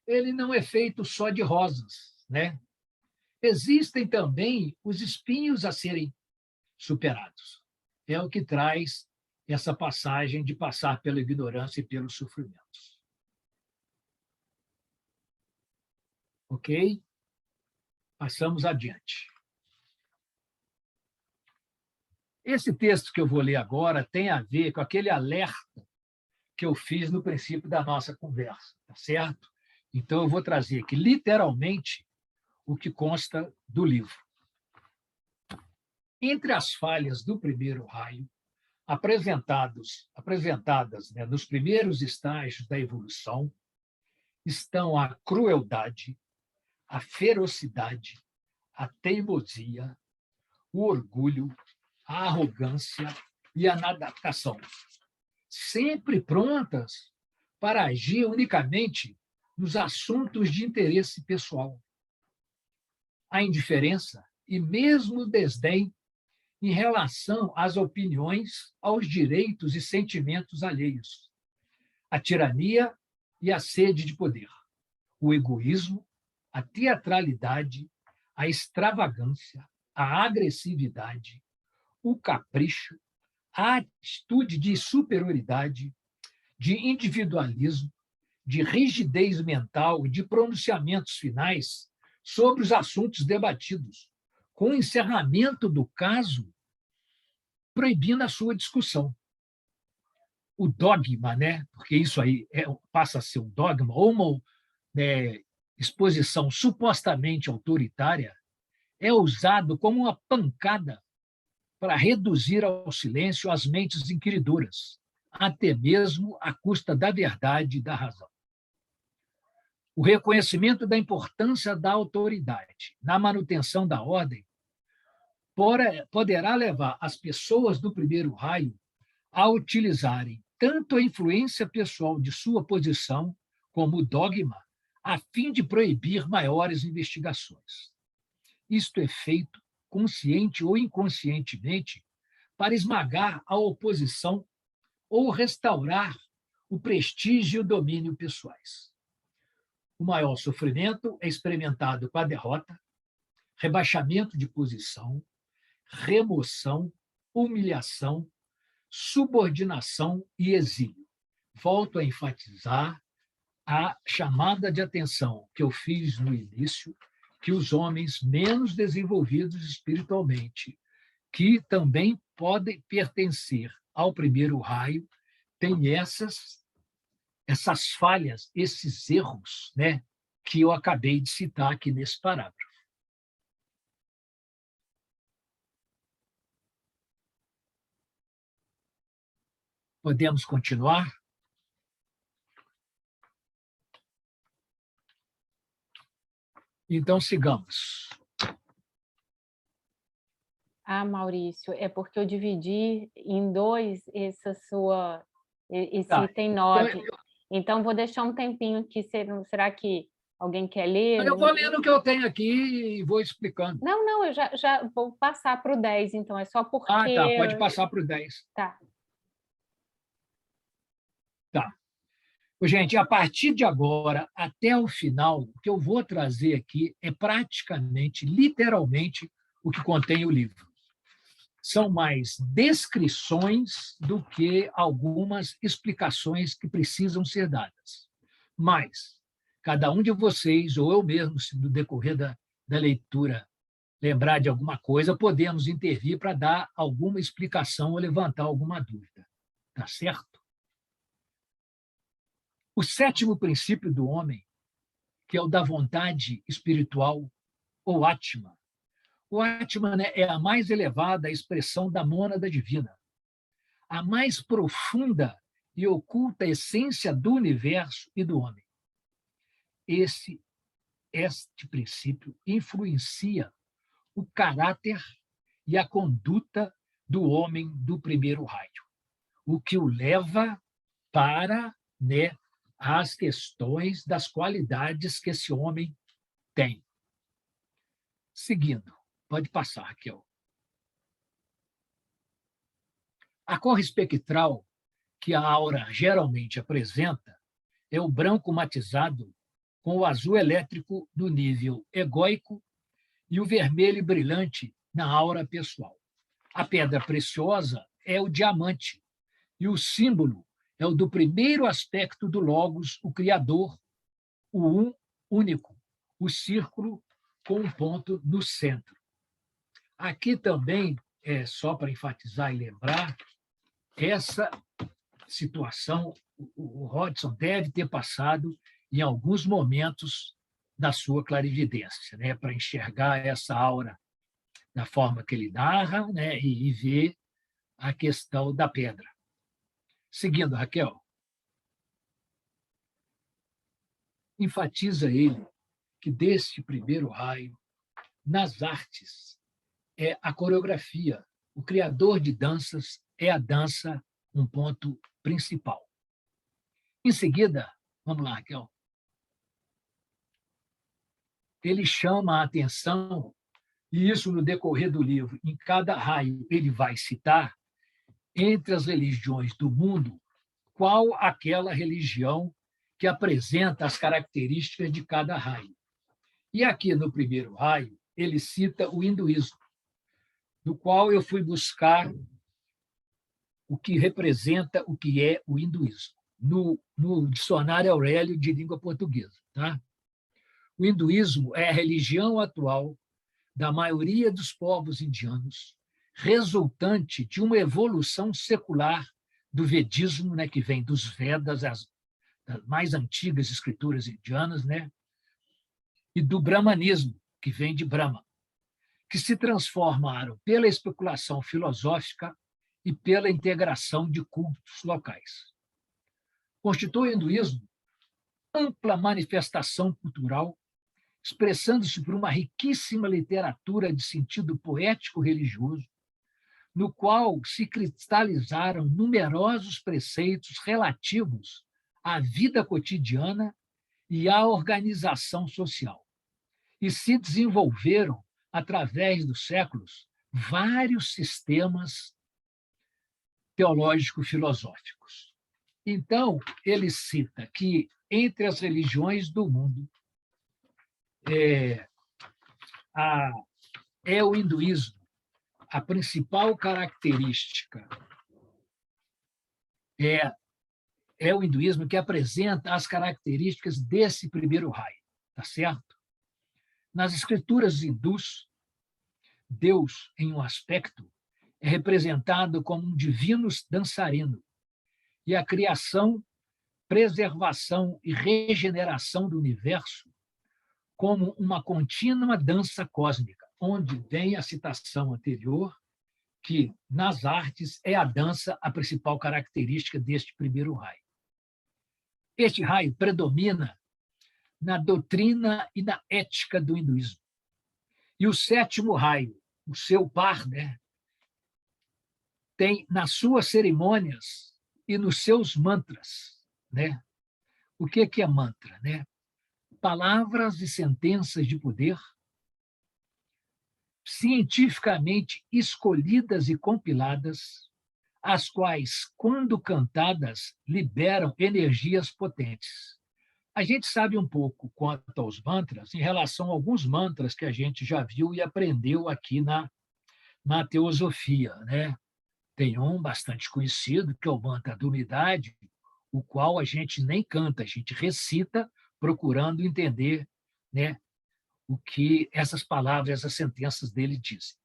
ele não é feito só de rosas, né? Existem também os espinhos a serem superados. É o que traz essa passagem de passar pela ignorância e pelos sofrimentos. Ok? Passamos adiante. Esse texto que eu vou ler agora tem a ver com aquele alerta que eu fiz no princípio da nossa conversa, tá certo? Então, eu vou trazer aqui, literalmente, o que consta do livro. Entre as falhas do primeiro raio, apresentadas, né, nos primeiros estágios da evolução, estão a crueldade, a ferocidade, a teimosia, o orgulho, a arrogância e a inadaptação, sempre prontas para agir unicamente nos assuntos de interesse pessoal. A indiferença e mesmo desdém em relação às opiniões, aos direitos e sentimentos alheios, a tirania e a sede de poder, o egoísmo, a teatralidade, a extravagância, a agressividade, o capricho, a atitude de superioridade, de individualismo, de rigidez mental e de pronunciamentos finais sobre os assuntos debatidos, com o encerramento do caso, proibindo a sua discussão. O dogma, né? Porque isso aí passa a ser um dogma, ou uma exposição supostamente autoritária, é usado como uma pancada para reduzir ao silêncio as mentes inquiridoras, até mesmo à custa da verdade e da razão. O reconhecimento da importância da autoridade na manutenção da ordem poderá levar as pessoas do primeiro raio a utilizarem tanto a influência pessoal de sua posição como o dogma, a fim de proibir maiores investigações. Isto é feito, consciente ou inconscientemente, para esmagar a oposição ou restaurar o prestígio e o domínio pessoais. O maior sofrimento é experimentado com a derrota, rebaixamento de posição, remoção, humilhação, subordinação e exílio. Volto a enfatizar a chamada de atenção que eu fiz no início, que os homens menos desenvolvidos espiritualmente, que também podem pertencer ao primeiro raio, têm essas falhas, esses erros, né, que eu acabei de citar aqui nesse parágrafo. Podemos continuar? Então, sigamos. Maurício, é porque eu dividi em dois esse Tá. item 9. Então, vou deixar um tempinho aqui. Será que alguém quer ler? Eu vou lendo o que eu tenho aqui e vou explicando. Não, eu já vou passar para o 10, então, é só porque... Tá, pode passar para o 10. Tá. Tá. Gente, a partir de agora, até o final, o que eu vou trazer aqui é praticamente, literalmente, o que contém o livro. São mais descrições do que algumas explicações que precisam ser dadas. Mas, cada um de vocês, ou eu mesmo, se no decorrer da leitura lembrar de alguma coisa, podemos intervir para dar alguma explicação ou levantar alguma dúvida. Tá certo? O sétimo princípio do homem, que é o da vontade espiritual, ou Atman. O Atman, né, é a mais elevada expressão da mônada divina, a mais profunda e oculta essência do universo e do homem. Este princípio influencia o caráter e a conduta do homem do primeiro raio, o que o leva para, né, as questões das qualidades que esse homem tem. Seguindo, pode passar, Raquel. A cor espectral que a aura geralmente apresenta é o branco matizado com o azul elétrico no nível egóico e o vermelho brilhante na aura pessoal. A pedra preciosa é o diamante e o símbolo é o do primeiro aspecto do Logos, o Criador, o único, o círculo com um ponto no centro. Aqui também, só para enfatizar e lembrar, essa situação, o Hodgson deve ter passado em alguns momentos da sua clarividência, né, para enxergar essa aura da forma que ele narra, né, e ver a questão da pedra. Seguindo, Raquel. Enfatiza ele que deste primeiro raio, nas artes, é a coreografia. O criador de danças é a dança um ponto principal. Em seguida, vamos lá, Raquel. Ele chama a atenção e isso no decorrer do livro, em cada raio, ele vai citar, entre as religiões do mundo, qual aquela religião que apresenta as características de cada raio. E aqui no primeiro raio, ele cita o hinduísmo, do qual eu fui buscar o que representa o que é o hinduísmo, no Dicionário Aurélio de Língua Portuguesa. Tá? O hinduísmo é a religião atual da maioria dos povos indianos, resultante de uma evolução secular do vedismo, né, que vem dos Vedas, das mais antigas escrituras indianas, né, e do brahmanismo, que vem de Brahma, que se transformaram pela especulação filosófica e pela integração de cultos locais. Constitui o hinduísmo ampla manifestação cultural, expressando-se por uma riquíssima literatura de sentido poético-religioso, no qual se cristalizaram numerosos preceitos relativos à vida cotidiana e à organização social, e se desenvolveram, através dos séculos, vários sistemas teológico-filosóficos. Então, ele cita que, entre as religiões do mundo, é o hinduísmo a principal característica, é o hinduísmo que apresenta as características desse primeiro raio, tá certo? Nas escrituras hindus, Deus, em um aspecto, é representado como um divino dançarino, e a criação, preservação e regeneração do universo como uma contínua dança cósmica, onde vem a citação anterior, que nas artes é a dança a principal característica deste primeiro raio. Este raio predomina na doutrina e na ética do hinduísmo. E o sétimo raio, o seu par, né, tem nas suas cerimônias e nos seus mantras, né? O que é mantra, né? Palavras e sentenças de poder cientificamente escolhidas e compiladas, as quais, quando cantadas, liberam energias potentes. A gente sabe um pouco quanto aos mantras em relação a alguns mantras que a gente já viu e aprendeu aqui na teosofia, né? Tem um bastante conhecido, que é o mantra da unidade, o qual a gente nem canta, a gente recita, procurando entender, né, o que essas palavras, essas sentenças dele dizem.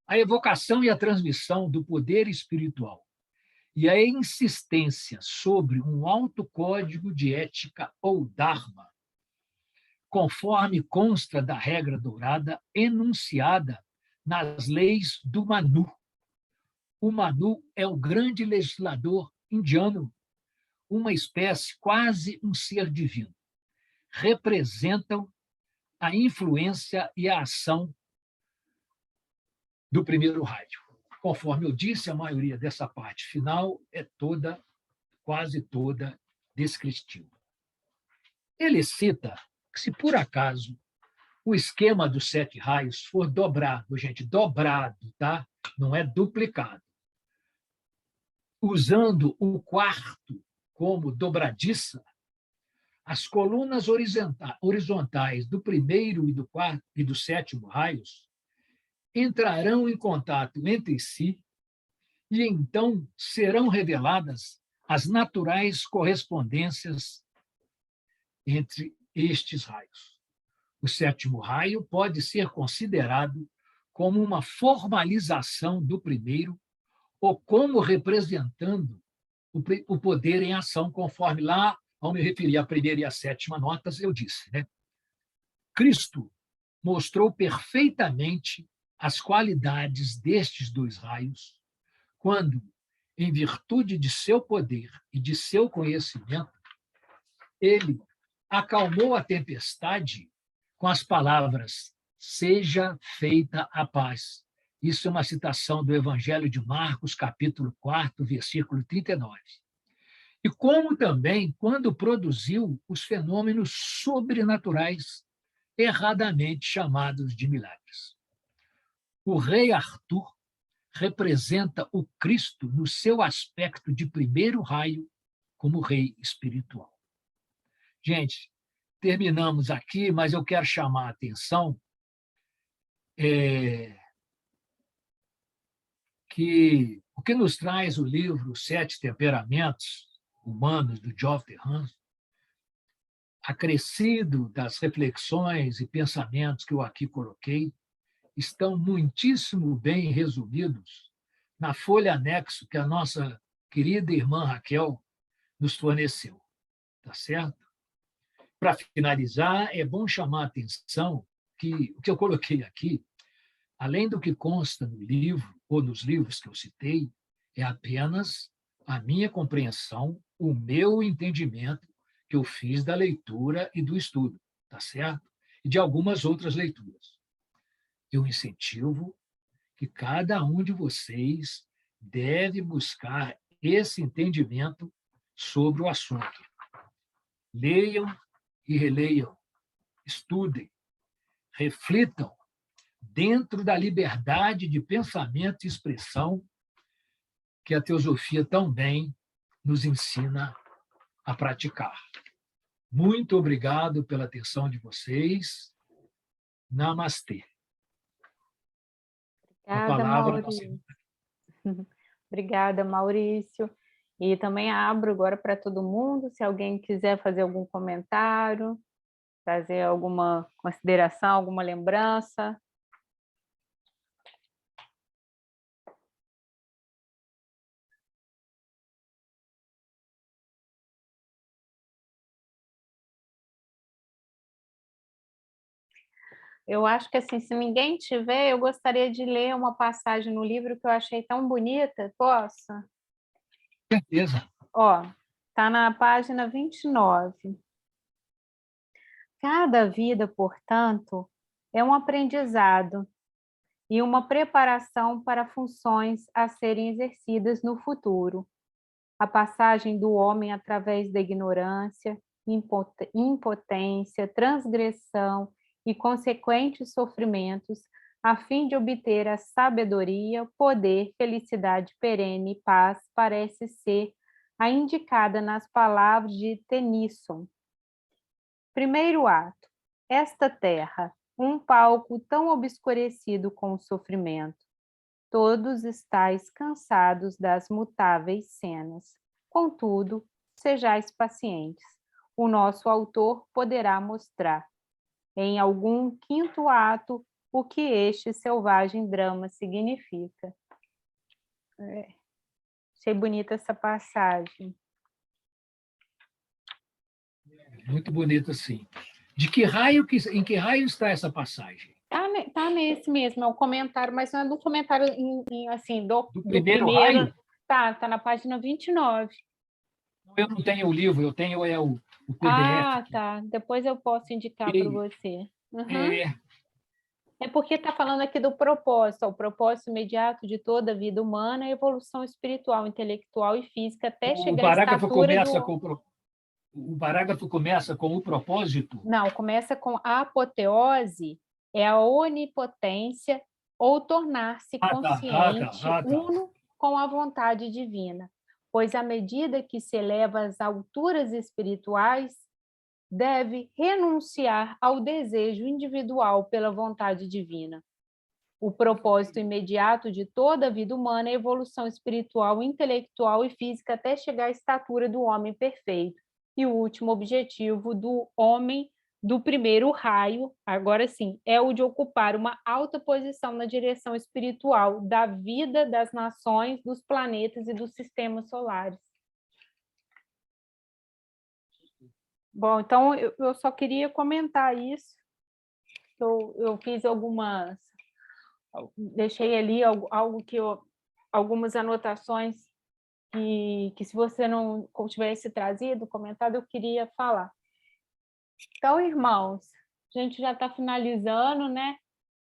A evocação e a transmissão do poder espiritual e a insistência sobre um alto código de ética ou dharma, conforme consta da regra dourada enunciada nas leis do Manu. O Manu é o grande legislador indiano, uma espécie, quase um ser divino. Representam a influência e a ação do primeiro raio. Conforme eu disse, a maioria dessa parte final é toda, quase toda, descritiva. Ele cita que, se por acaso o esquema dos 7 raios for dobrado, gente, dobrado, tá? Não é duplicado, usando o quarto como dobradiça, as colunas horizontais do primeiro e do quarto e do sétimo raios entrarão em contato entre si e então serão reveladas as naturais correspondências entre estes raios. O sétimo raio pode ser considerado como uma formalização do primeiro ou como representando o poder em ação, conforme lá, ao me referir à primeira e à sétima notas, eu disse, né? Cristo mostrou perfeitamente as qualidades destes 2 raios, quando, em virtude de seu poder e de seu conhecimento, ele acalmou a tempestade com as palavras: seja feita a paz. Isso é uma citação do Evangelho de Marcos, capítulo 4, versículo 39. E como também quando produziu os fenômenos sobrenaturais erradamente chamados de milagres. O rei Arthur representa o Cristo no seu aspecto de primeiro raio como rei espiritual. Gente, terminamos aqui, mas eu quero chamar a atenção que o que nos traz o livro Sete Temperamentos Humanos, do Geoffrey Hans, acrescido das reflexões e pensamentos que eu aqui coloquei, estão muitíssimo bem resumidos na folha anexo que a nossa querida irmã Raquel nos forneceu. Tá certo? Para finalizar, é bom chamar a atenção que o que eu coloquei aqui, além do que consta no livro, ou nos livros que eu citei, é apenas a minha compreensão, o meu entendimento que eu fiz da leitura e do estudo, tá certo? E de algumas outras leituras. Eu incentivo que cada um de vocês deve buscar esse entendimento sobre o assunto. Leiam e releiam, estudem, reflitam dentro da liberdade de pensamento e expressão que a teosofia tão bem nos ensina a praticar. Muito obrigado pela atenção de vocês. Namastê. Obrigada, Maurício. Obrigada, Maurício. E também abro agora para todo mundo, se alguém quiser fazer algum comentário, trazer alguma consideração, alguma lembrança. Eu acho que, assim, se ninguém tiver, eu gostaria de ler uma passagem no livro que eu achei tão bonita. Posso? Com certeza. Ó, está na página 29. Cada vida, portanto, é um aprendizado e uma preparação para funções a serem exercidas no futuro. A passagem do homem através da ignorância, impotência, transgressão e consequentes sofrimentos, a fim de obter a sabedoria, poder, felicidade perene e paz, parece ser a indicada nas palavras de Tennyson. Primeiro ato. Esta terra, um palco tão obscurecido com o sofrimento. Todos estáis cansados das mutáveis cenas. Contudo, sejais pacientes. O nosso autor poderá mostrar, em algum quinto ato, o que este selvagem drama significa. Achei bonita essa passagem. Muito bonito, sim. Em que raio está essa passagem? Tá nesse mesmo, é um comentário, mas não é do comentário assim, do primeiro primeiro. raio? Tá na página 29. Eu não tenho o livro, eu tenho o PDF. Ah, tá. Depois eu posso indicar para você. Uhum. É porque está falando aqui do propósito, o propósito imediato de toda a vida humana é a evolução espiritual, intelectual e física até chegar à estatura do... O parágrafo começa com o propósito? Não, começa com a apoteose, é a onipotência ou tornar-se consciente, uno com a vontade divina, pois à medida que se eleva às alturas espirituais, deve renunciar ao desejo individual pela vontade divina. O propósito imediato de toda a vida humana é a evolução espiritual, intelectual e física até chegar à estatura do homem perfeito. E o último objetivo do homem do primeiro raio, agora sim, é o de ocupar uma alta posição na direção espiritual da vida, das nações, dos planetas e dos sistemas solares. Bom, então eu só queria comentar isso. Eu fiz deixei ali algumas anotações que se você não tivesse trazido, comentado, eu queria falar. Então, irmãos, a gente já está finalizando, né?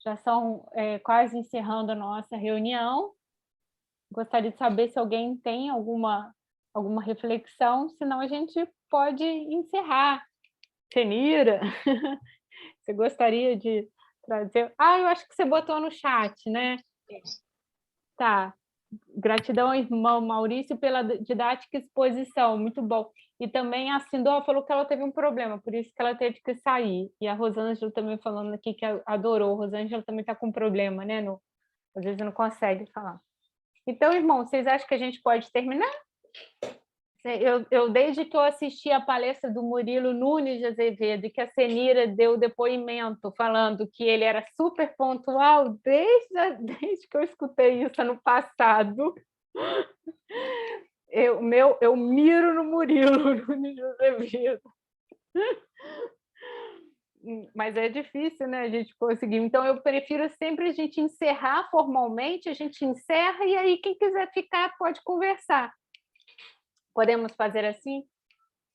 Já são quase encerrando a nossa reunião. Gostaria de saber se alguém tem alguma reflexão, senão a gente pode encerrar. Senira? Você gostaria de trazer? Ah, eu acho que você botou no chat, né? Tá. Gratidão, irmão Maurício, pela didática e exposição, muito bom. E também a Sindó falou que ela teve um problema, por isso que ela teve que sair. E a Rosângela também falando aqui que adorou. A Rosângela também está com problema, né? Às vezes não consegue falar. Então, irmão, vocês acham que a gente pode terminar? Desde que eu assisti a palestra do Murilo Nunes de Azevedo, e que a Senira deu depoimento falando que ele era super pontual, desde que eu escutei isso ano passado, eu miro no Murilo Nunes de Azevedo. Mas é difícil, né, a gente conseguir. Então, eu prefiro sempre a gente encerrar formalmente, a gente encerra, e aí quem quiser ficar pode conversar. Podemos fazer assim?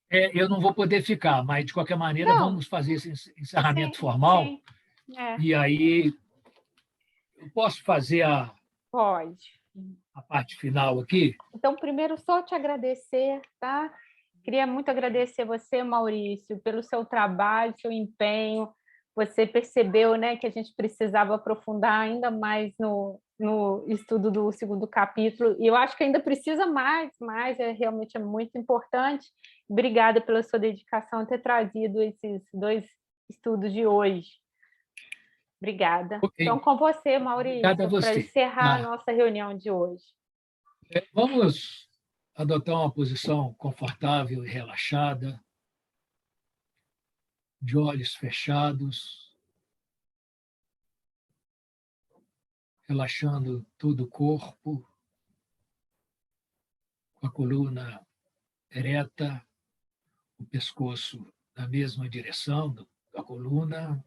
Eu não vou poder ficar, mas, de qualquer maneira, vamos fazer esse encerramento formal. Sim. E aí, eu posso fazer Pode. a parte final aqui? Então, primeiro, só te agradecer, tá? Queria muito agradecer você, Maurício, pelo seu trabalho, seu empenho. Você percebeu, né, que a gente precisava aprofundar ainda mais no estudo do segundo capítulo, e eu acho que ainda precisa mais, realmente é muito importante. Obrigada pela sua dedicação em ter trazido esses 2 estudos de hoje. Obrigada. Okay. Então, com você, Maurício, para encerrar a nossa reunião de hoje. Vamos adotar uma posição confortável e relaxada, de olhos fechados, relaxando todo o corpo, com a coluna ereta, o pescoço na mesma direção da coluna.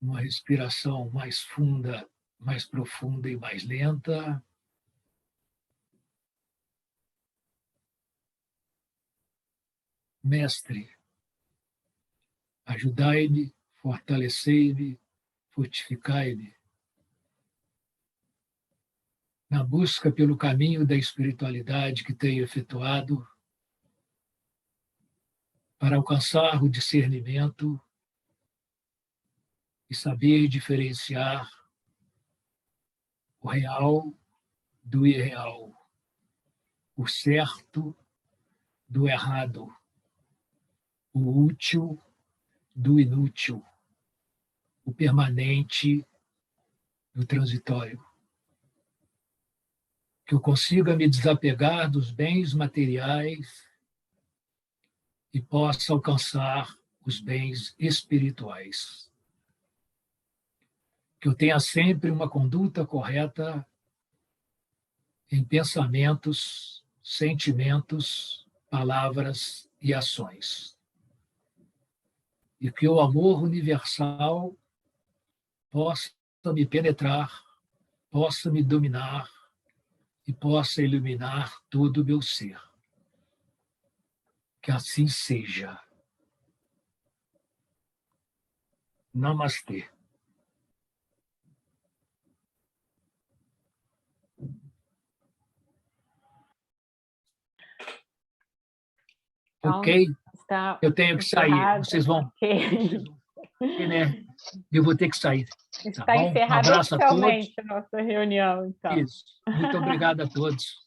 Uma respiração mais funda, mais profunda e mais lenta. Mestre, ajudai-me, fortalecei-me, fortificai-me na busca pelo caminho da espiritualidade que tenho efetuado para alcançar o discernimento e saber diferenciar o real do irreal, o certo do errado, o útil do inútil, o permanente do transitório. Que eu consiga me desapegar dos bens materiais e possa alcançar os bens espirituais. Que eu tenha sempre uma conduta correta em pensamentos, sentimentos, palavras e ações. E que o amor universal possa me penetrar, possa me dominar e possa iluminar todo o meu ser. Que assim seja. Namastê. Então, ok? Eu tenho que sair. Vocês vão. Okay. Né? Eu vou ter que sair. Está Tá bom? encerrada Um abraço oficialmente a nossa reunião, então. Isso. Muito obrigado a todos.